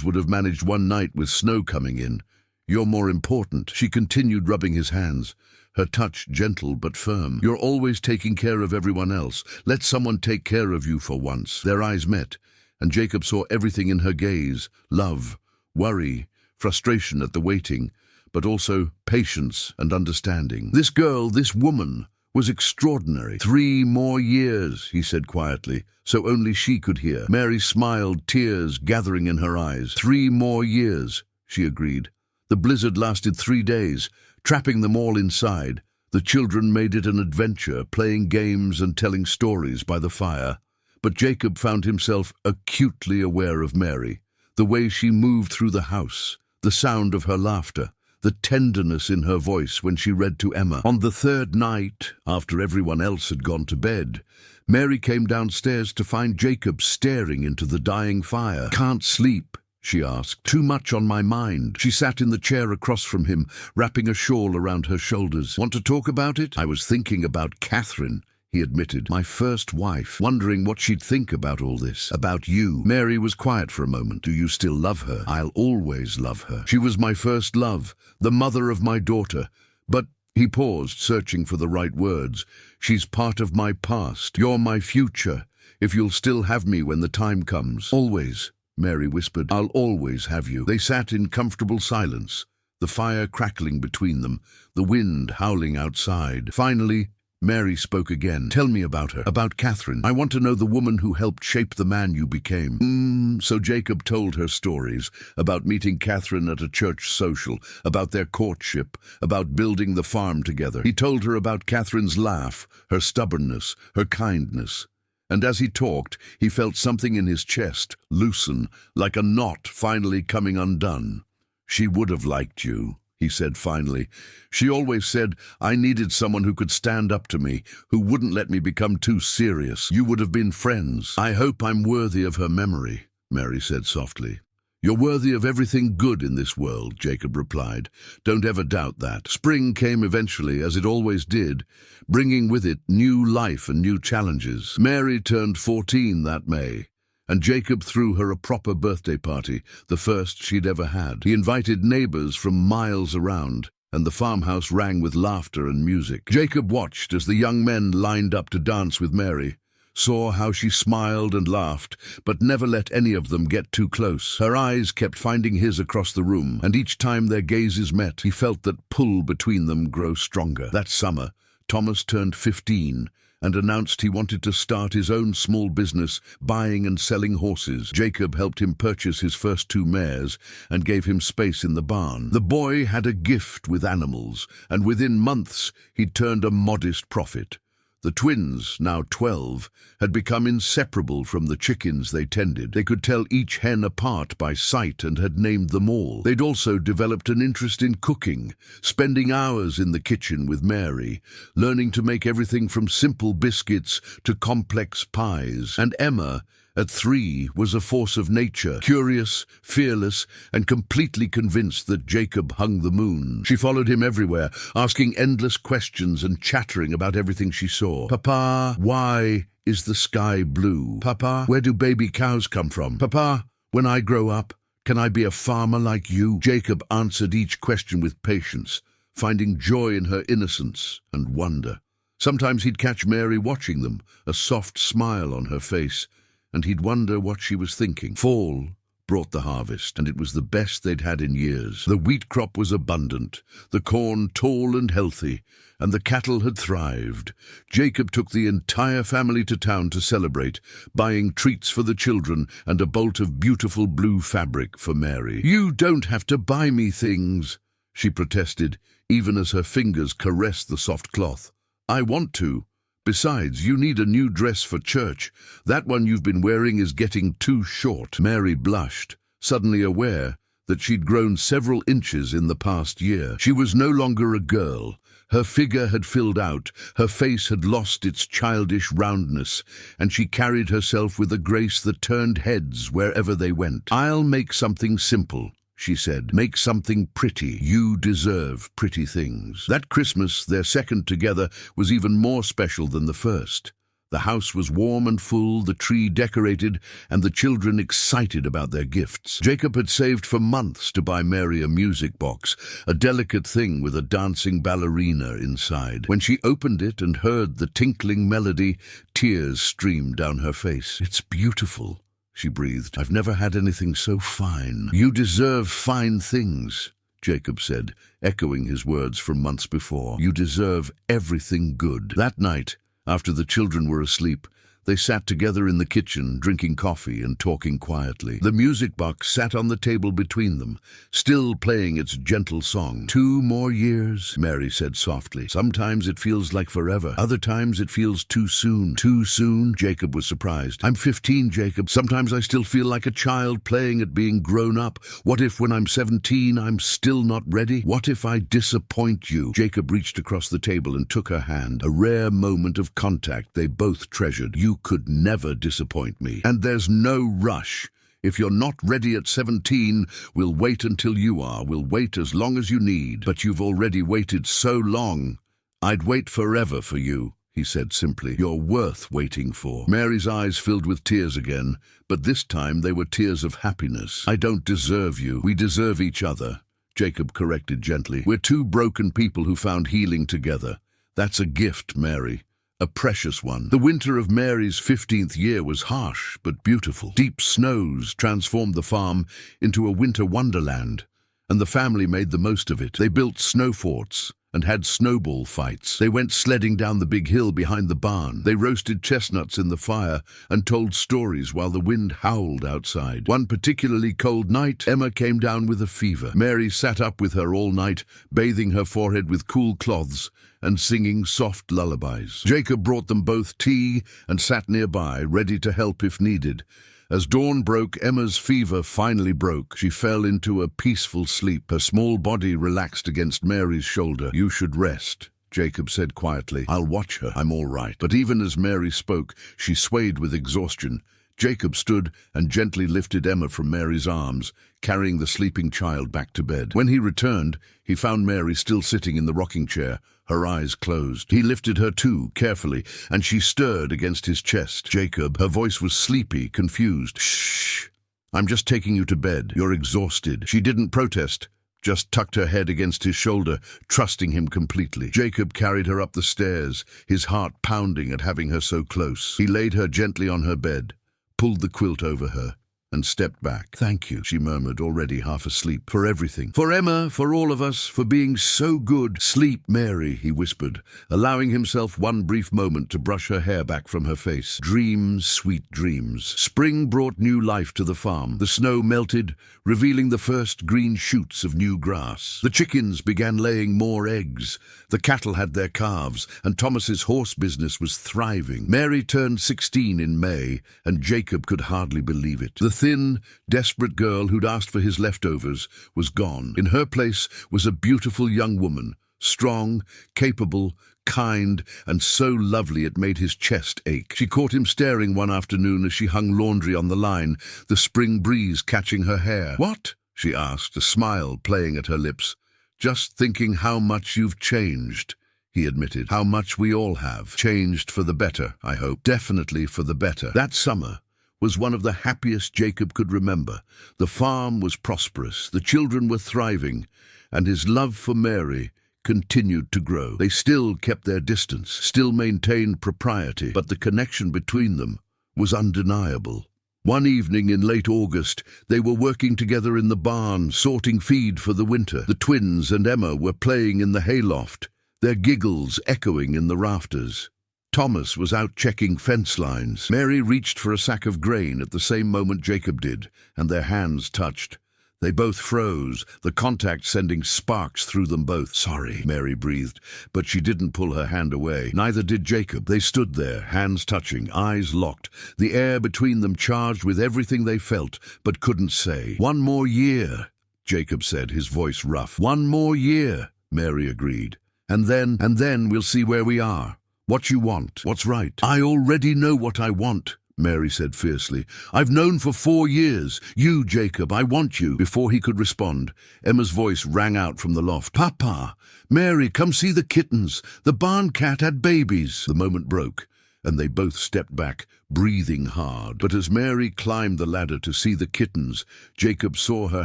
would have managed one night with snow coming in. You're more important." She continued rubbing his hands, her touch gentle but firm. "You're always taking care of everyone else. Let someone take care of you for once." Their eyes met, and Jacob saw everything in her gaze: love, worry, frustration at the waiting, but also patience and understanding. This girl, this woman, was extraordinary. 3 more years, he said quietly, so only she could hear. Mary smiled, tears gathering in her eyes. 3 more years, she agreed. The blizzard lasted 3 days, trapping them all inside. The children made it an adventure, playing games and telling stories by the fire. But Jacob found himself acutely aware of Mary, the way she moved through the house, the sound of her laughter, the tenderness in her voice when she read to Emma. On the 3rd night, after everyone else had gone to bed, Mary came downstairs to find Jacob staring into the dying fire. "Can't sleep?" she asked. "Too much on my mind." She sat in the chair across from him, wrapping a shawl around her shoulders. "Want to talk about it?" "I was thinking about Catherine," he admitted. "My first wife, wondering what she'd think about all this, about you." Mary was quiet for a moment. "Do you still love her?" "I'll always love her. She was my first love, the mother of my daughter. But," he paused, searching for the right words, "she's part of my past. You're my future, if you'll still have me when the time comes." "Always," Mary whispered. "I'll always have you." They sat in comfortable silence, the fire crackling between them, the wind howling outside. Finally, Mary spoke again. "Tell me about her, about Catherine. I want to know the woman who helped shape the man you became." So Jacob told her stories, about meeting Catherine at a church social, about their courtship, about building the farm together. He told her about Catherine's laugh, her stubbornness, her kindness. And as he talked, he felt something in his chest loosen, like a knot finally coming undone. "She would have liked you," he said finally. "She always said I needed someone who could stand up to me, who wouldn't let me become too serious. You would have been friends." "I hope I'm worthy of her memory," Mary said softly. "You're worthy of everything good in this world," Jacob replied. "Don't ever doubt that." Spring came eventually, as it always did, bringing with it new life and new challenges. Mary turned 14 that May, and Jacob threw her a proper birthday party, the first she'd ever had. He invited neighbors from miles around, and the farmhouse rang with laughter and music. Jacob watched as the young men lined up to dance with Mary, saw how she smiled and laughed, but never let any of them get too close. Her eyes kept finding his across the room, and each time their gazes met, he felt that pull between them grow stronger. That summer, Thomas turned 15 and announced he wanted to start his own small business, buying and selling horses. Jacob helped him purchase his first 2 mares and gave him space in the barn. The boy had a gift with animals, and within months he'd turned a modest profit. The twins, now 12, had become inseparable from the chickens they tended. They could tell each hen apart by sight and had named them all. They'd also developed an interest in cooking, spending hours in the kitchen with Mary, learning to make everything from simple biscuits to complex pies. And Emma, at 3, was a force of nature, curious, fearless, and completely convinced that Jacob hung the moon. She followed him everywhere, asking endless questions and chattering about everything she saw. "Papa, why is the sky blue? Papa, where do baby cows come from? Papa, when I grow up, can I be a farmer like you?" Jacob answered each question with patience, finding joy in her innocence and wonder. Sometimes he'd catch Mary watching them, a soft smile on her face, and he'd wonder what she was thinking. Fall brought the harvest, and it was the best they'd had in years. The wheat crop was abundant, the corn tall and healthy, and the cattle had thrived. Jacob took the entire family to town to celebrate, buying treats for the children and a bolt of beautiful blue fabric for Mary. "You don't have to buy me things," she protested, even as her fingers caressed the soft cloth. "I want to, Besides, you need a new dress for church. That one you've been wearing is getting too short." Mary blushed, suddenly aware that she'd grown several inches in the past year. She was no longer a girl. Her figure had filled out, her face had lost its childish roundness, and she carried herself with a grace that turned heads wherever they went. "I'll make something simple," she said. "Make something pretty. You deserve pretty things." That Christmas, their second together, was even more special than the first. The house was warm and full, the tree decorated, and the children excited about their gifts. Jacob had saved for months to buy Mary a music box, a delicate thing with a dancing ballerina inside. When she opened it and heard the tinkling melody, tears streamed down her face. "It's beautiful," she breathed. "I've never had anything so fine." "You deserve fine things," Jacob said, echoing his words from months before. "You deserve everything good." That night, after the children were asleep, they sat together in the kitchen, drinking coffee and talking quietly. The music box sat on the table between them, still playing its gentle song. "2 more years," Mary said softly. "Sometimes it feels like forever. Other times it feels too soon." "Too soon?" Jacob was surprised. "I'm 15, Jacob. Sometimes I still feel like a child playing at being grown up. What if when I'm 17 I'm still not ready? What if I disappoint you?" Jacob reached across the table and took her hand, a rare moment of contact they both treasured. "You could never disappoint me. And there's no rush. If you're not ready at 17, we'll wait until you are. We'll wait as long as you need. But you've already waited so long. I'd wait forever for you," he said simply. "You're worth waiting for." Mary's eyes filled with tears again, but this time they were tears of happiness. "I don't deserve you. We deserve each other," Jacob corrected gently. "We're 2 broken people who found healing together. That's a gift, Mary. A precious one." The winter of Mary's 15th year was harsh but beautiful. Deep snows transformed the farm into a winter wonderland, and the family made the most of it. They built snow forts and had snowball fights. They went sledding down the big hill behind the barn. They roasted chestnuts in the fire and told stories while the wind howled outside. One particularly cold night, Emma came down with a fever. Mary sat up with her all night, bathing her forehead with cool cloths and singing soft lullabies. Jacob brought them both tea and sat nearby, ready to help if needed. As dawn broke, Emma's fever finally broke. She fell into a peaceful sleep, her small body relaxed against Mary's shoulder. "You should rest," Jacob said quietly. "I'll watch her. I'm all right." But even as Mary spoke, she swayed with exhaustion. Jacob stood and gently lifted Emma from Mary's arms, carrying the sleeping child back to bed. When he returned, he found Mary still sitting in the rocking chair, her eyes closed. He lifted her too, carefully, and she stirred against his chest. "Jacob," her voice was sleepy, confused. "Shh. I'm just taking you to bed. You're exhausted." She didn't protest, just tucked her head against his shoulder, trusting him completely. Jacob carried her up the stairs, his heart pounding at having her so close. He laid her gently on her bed, pulled the quilt over her, and stepped back. "Thank you," she murmured, already half asleep, "for everything. For Emma, for all of us, for being so good." "Sleep, Mary," he whispered, allowing himself one brief moment to brush her hair back from her face. "Dreams, sweet dreams." Spring brought new life to the farm. The snow melted, revealing the first green shoots of new grass. The chickens began laying more eggs. The cattle had their calves, and Thomas's horse business was thriving. Mary turned 16 in May, and Jacob could hardly believe it. The thin, desperate girl who'd asked for his leftovers was gone. In her place was a beautiful young woman, strong, capable, kind, and so lovely it made his chest ache. She caught him staring one afternoon as she hung laundry on the line, the spring breeze catching her hair. "What?" she asked, a smile playing at her lips. "Just thinking how much you've changed," he admitted. "How much we all have. Changed for the better, I hope. Definitely for the better." That summer was one of the happiest Jacob could remember. The farm was prosperous, the children were thriving, and his love for Mary continued to grow. They still kept their distance, still maintained propriety, but the connection between them was undeniable. One evening in late August, they were working together in the barn, sorting feed for the winter. The twins and Emma were playing in the hayloft, their giggles echoing in the rafters. Thomas was out checking fence lines. Mary reached for a sack of grain at the same moment Jacob did, and their hands touched. They both froze, the contact sending sparks through them both. "Sorry," Mary breathed, but she didn't pull her hand away. Neither did Jacob. They stood there, hands touching, eyes locked, the air between them charged with everything they felt, but couldn't say. "One more year," Jacob said, his voice rough. "One more year," Mary agreed. And then we'll see where we are. What you want, what's right." "I already know what I want," Mary said fiercely. "I've known for 4 years. You, Jacob, I want you." Before he could respond, Emma's voice rang out from the loft. "Papa! Mary, come see the kittens. The barn cat had babies." The moment broke, and they both stepped back, breathing hard. But as Mary climbed the ladder to see the kittens, Jacob saw her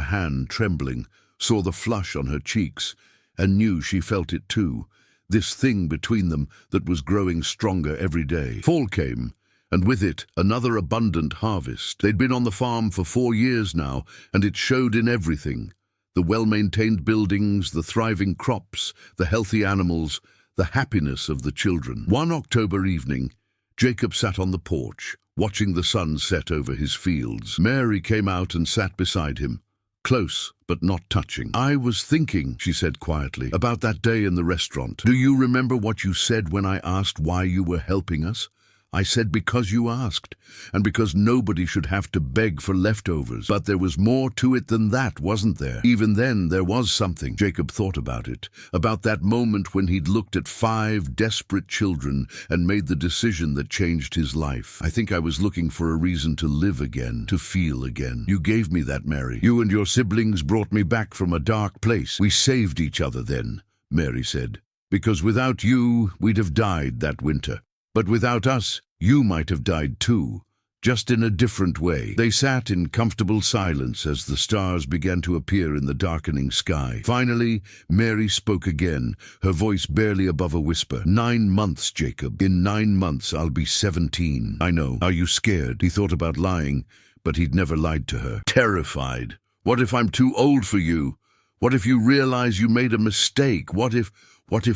hand trembling, saw the flush on her cheeks, and knew she felt it too. This thing between them that was growing stronger every day. Fall came, and with it another abundant harvest. They'd been on the farm for 4 years now, and it showed in everything. The well-maintained buildings, the thriving crops, the healthy animals, the happiness of the children. One October evening, Jacob sat on the porch, watching the sun set over his fields. Mary came out and sat beside him, close but not touching. "I was thinking," she said quietly, "about that day in the restaurant. Do you remember what you said when I asked why you were helping us? I said because you asked, and because nobody should have to beg for leftovers. But there was more to it than that, wasn't there? Even then, there was something." Jacob thought about it, about that moment when he'd looked at 5 desperate children and made the decision that changed his life. "I think I was looking for a reason to live again, to feel again. You gave me that, Mary. You and your siblings brought me back from a dark place. We saved each other then," Mary said, "because without you, we'd have died that winter. But without us, you might have died too, just in a different way." They sat in comfortable silence as the stars began to appear in the darkening sky. Finally, Mary spoke again, her voice barely above a whisper. 9 months, Jacob. In 9 months, I'll be 17. "I know. Are you scared?" He thought about lying, but he'd never lied to her. "Terrified. What if I'm too old for you? What if you realize you made a mistake? What if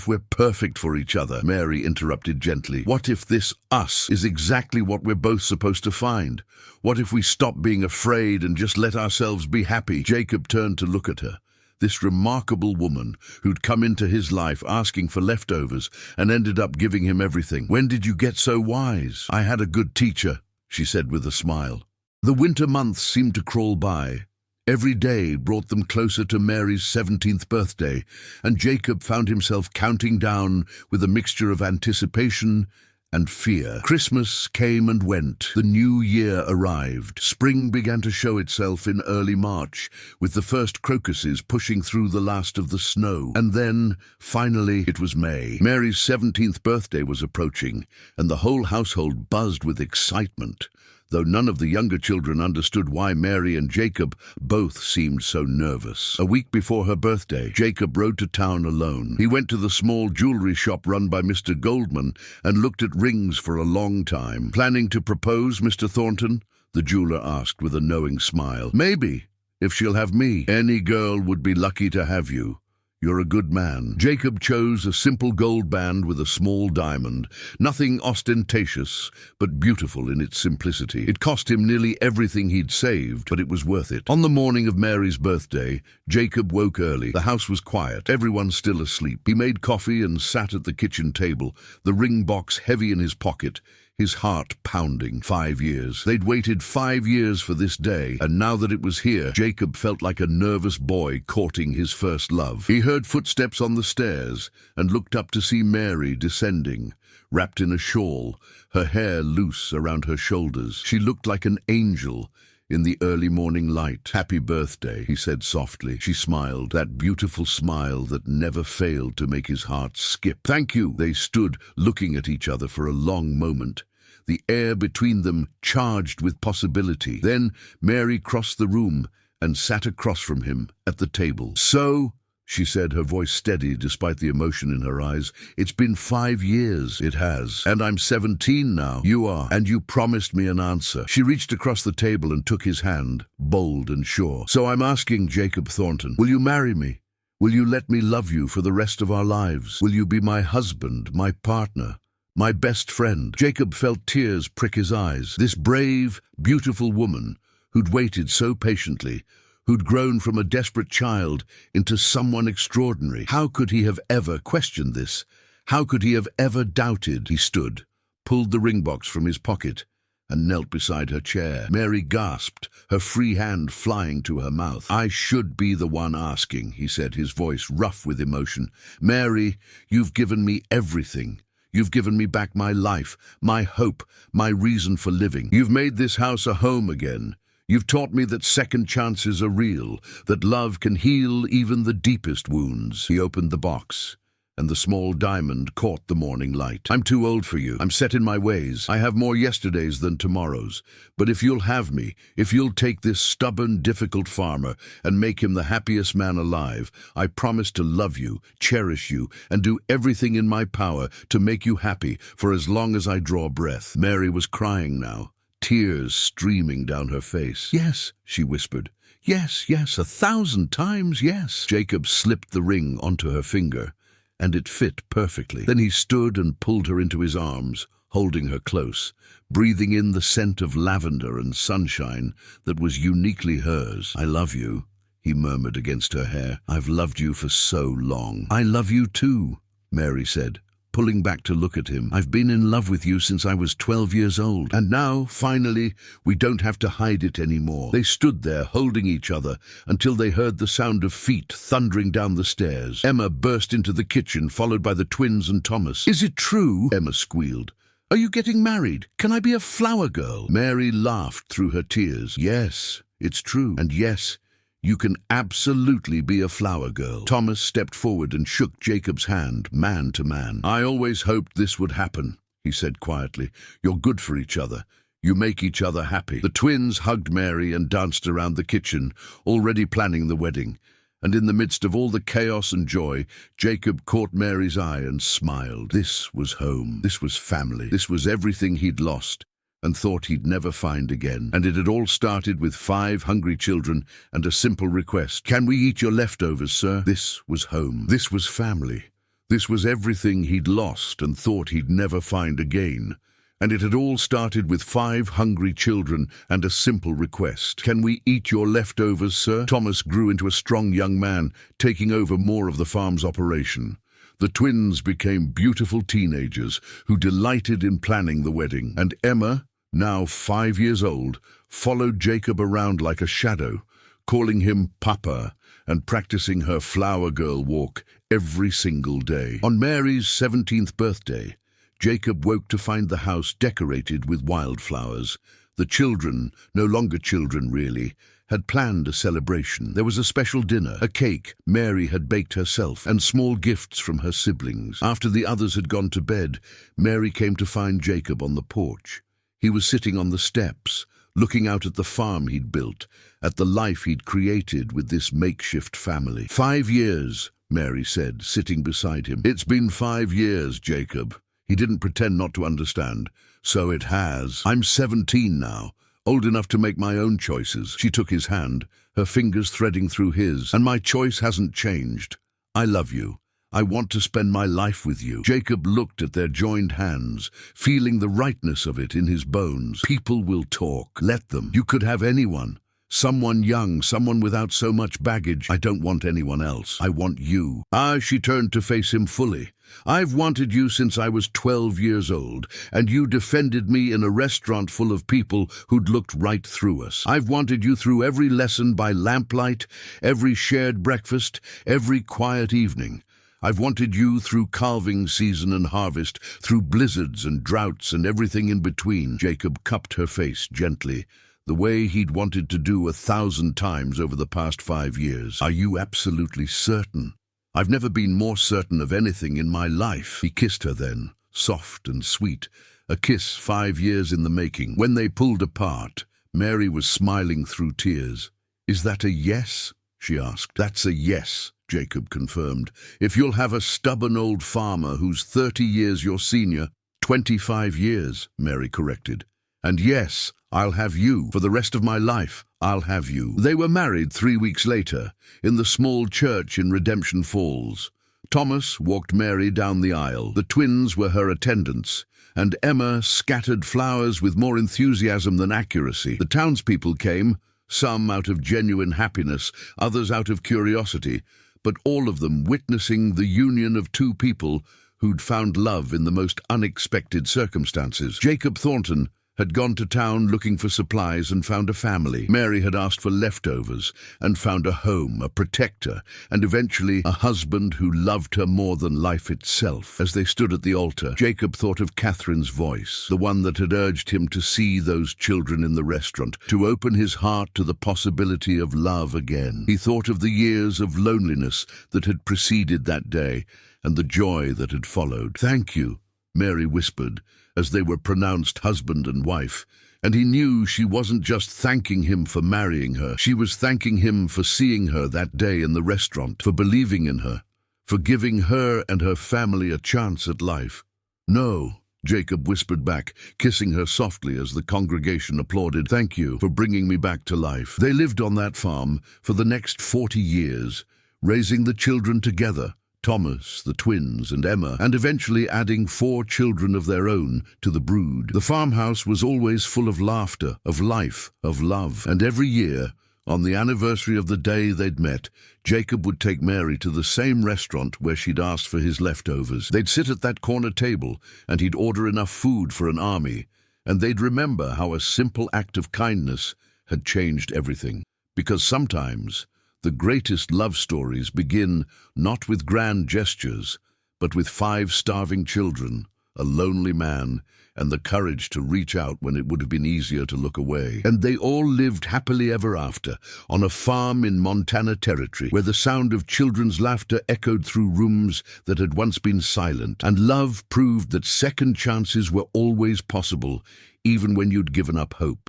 we're perfect for each other?" Mary interrupted gently. "What if this us is exactly what we're both supposed to find? What if we stop being afraid and just let ourselves be happy?" Jacob turned to look at her, this remarkable woman who'd come into his life asking for leftovers and ended up giving him everything. "When did you get so wise?" "I had a good teacher," she said with a smile. The winter months seemed to crawl by. Every day brought them closer to Mary's 17th birthday, and Jacob found himself counting down with a mixture of anticipation and fear. Christmas came and went. The new year arrived. Spring began to show itself in early March, with the first crocuses pushing through the last of the snow. And then, finally, it was May. Mary's 17th birthday was approaching, and the whole household buzzed with excitement, though none of the younger children understood why Mary and Jacob both seemed so nervous. A week before her birthday, Jacob rode to town alone. He went to the small jewelry shop run by Mr. Goldman and looked at rings for a long time. "Planning to propose, Mr. Thornton?" the jeweler asked with a knowing smile. "Maybe, if she'll have me. Any girl would be lucky to have you. You're a good man." Jacob chose a simple gold band with a small diamond, nothing ostentatious, but beautiful in its simplicity. It cost him nearly everything he'd saved, but it was worth it. On the morning of Mary's birthday, Jacob woke early. The house was quiet, everyone still asleep. He made coffee and sat at the kitchen table, the ring box heavy in his pocket, his heart pounding. 5 years. They'd waited 5 years for this day, and now that it was here, Jacob felt like a nervous boy courting his first love. He heard footsteps on the stairs and looked up to see Mary descending, wrapped in a shawl, her hair loose around her shoulders. She looked like an angel in the early morning light. "Happy birthday," he said softly. She smiled, that beautiful smile that never failed to make his heart skip. "Thank you." They stood looking at each other for a long moment, the air between them charged with possibility. Then Mary crossed the room and sat across from him at the table. "So," she said, her voice steady despite the emotion in her eyes, "it's been 5 years." "It has. And I'm 17 now." "You are. And you promised me an answer." She reached across the table and took his hand, bold and sure. "So I'm asking, Jacob Thornton, will you marry me? Will you let me love you for the rest of our lives? Will you be my husband, my partner, my best friend?" Jacob felt tears prick his eyes. This brave, beautiful woman, who'd waited so patiently, who'd grown from a desperate child into someone extraordinary. How could he have ever questioned this? How could he have ever doubted? He stood, pulled the ring box from his pocket, and knelt beside her chair. Mary gasped, her free hand flying to her mouth. "I should be the one asking," he said, his voice rough with emotion. "Mary, you've given me everything. You've given me back my life, my hope, my reason for living. You've made this house a home again. You've taught me that second chances are real, that love can heal even the deepest wounds." He opened the box, and the small diamond caught the morning light. "I'm too old for you. I'm set in my ways. I have more yesterdays than tomorrows. But if you'll have me, if you'll take this stubborn, difficult farmer and make him the happiest man alive, I promise to love you, cherish you, and do everything in my power to make you happy for as long as I draw breath." Mary was crying now, tears streaming down her face. "Yes," she whispered. "Yes, yes, 1,000 times yes." Jacob slipped the ring onto her finger, and it fit perfectly. Then he stood and pulled her into his arms, holding her close, breathing in the scent of lavender and sunshine that was uniquely hers. "I love you," he murmured against her hair. "I've loved you for so long." "I love you too," Mary said, pulling back to look at him. "I've been in love with you since I was 12 years old. And now, finally, we don't have to hide it anymore." They stood there, holding each other, until they heard the sound of feet thundering down the stairs. Emma burst into the kitchen, followed by the twins and Thomas. "Is it true?" Emma squealed. "Are you getting married? Can I be a flower girl?" Mary laughed through her tears. "Yes, it's true. And yes, you can absolutely be a flower girl." Thomas stepped forward and shook Jacob's hand, man to man. "I always hoped this would happen," he said quietly. "You're good for each other. You make each other happy." The twins hugged Mary and danced around the kitchen, already planning the wedding. And in the midst of all the chaos and joy, Jacob caught Mary's eye and smiled. This was home. This was family. This was everything he'd lost and thought he'd never find again. And it had all started with 5 hungry children and a simple request. "Can we eat your leftovers, sir?" This was home. This was family. This was everything he'd lost and thought he'd never find again. And it had all started with 5 hungry children and a simple request. "Can we eat your leftovers, sir?" Thomas grew into a strong young man, taking over more of the farm's operation. The twins became beautiful teenagers who delighted in planning the wedding. And Emma, now 5 years old, followed Jacob around like a shadow, calling him Papa and practicing her flower girl walk every single day. On Mary's 17th birthday, Jacob woke to find the house decorated with wildflowers. The children, no longer children really, had planned a celebration. There was a special dinner, a cake Mary had baked herself, and small gifts from her siblings. After the others had gone to bed, Mary came to find Jacob on the porch. He was sitting on the steps, looking out at the farm he'd built, at the life he'd created with this makeshift family. 5 years, Mary said, sitting beside him. "It's been 5 years, Jacob." He didn't pretend not to understand. "So it has. I'm 17 now, old enough to make my own choices." She took his hand, her fingers threading through his. "And my choice hasn't changed. I love you. I want to spend my life with you." Jacob looked at their joined hands, feeling the rightness of it in his bones. "People will talk. Let them. You could have anyone. Someone young, someone without so much baggage. I don't want anyone else. I want you." She turned to face him fully. "I've wanted you since I was 12 years old, and you defended me in a restaurant full of people who'd looked right through us. I've wanted you through every lesson by lamplight, every shared breakfast, every quiet evening. I've wanted you through calving season and harvest, through blizzards and droughts and everything in between." Jacob cupped her face gently, the way he'd wanted to do 1,000 times over the past 5 years. "Are you absolutely certain?" "I've never been more certain of anything in my life." He kissed her then, soft and sweet, a kiss 5 years in the making. When they pulled apart, Mary was smiling through tears. "Is that a yes?" she asked. "That's a yes," Jacob confirmed. "If you'll have a stubborn old farmer who's 30 years your senior." 25 years, Mary corrected. "And yes, I'll have you. For the rest of my life, I'll have you." They were married 3 weeks later, in the small church in Redemption Falls. Thomas walked Mary down the aisle. The twins were her attendants, and Emma scattered flowers with more enthusiasm than accuracy. The townspeople came, some out of genuine happiness, others out of curiosity, but all of them witnessing the union of two people who'd found love in the most unexpected circumstances. Jacob Thornton had gone to town looking for supplies and found a family. Mary had asked for leftovers and found a home, a protector, and eventually a husband who loved her more than life itself. As they stood at the altar, Jacob thought of Catherine's voice, the one that had urged him to see those children in the restaurant, to open his heart to the possibility of love again. He thought of the years of loneliness that had preceded that day and the joy that had followed. "Thank you," Mary whispered, as they were pronounced husband and wife, and he knew she wasn't just thanking him for marrying her. She was thanking him for seeing her that day in the restaurant, for believing in her, for giving her and her family a chance at life. "No," Jacob whispered back, kissing her softly as the congregation applauded. "Thank you for bringing me back to life." They lived on that farm for the next 40 years, raising the children together, Thomas, the twins, and Emma, and eventually adding 4 children of their own to the brood. The farmhouse was always full of laughter, of life, of love. And every year, on the anniversary of the day they'd met, Jacob would take Mary to the same restaurant where she'd asked for his leftovers. They'd sit at that corner table, and he'd order enough food for an army, and they'd remember how a simple act of kindness had changed everything. Because sometimes the greatest love stories begin not with grand gestures, but with 5 starving children, a lonely man, and the courage to reach out when it would have been easier to look away. And they all lived happily ever after, on a farm in Montana Territory, where the sound of children's laughter echoed through rooms that had once been silent, and love proved that second chances were always possible, even when you'd given up hope.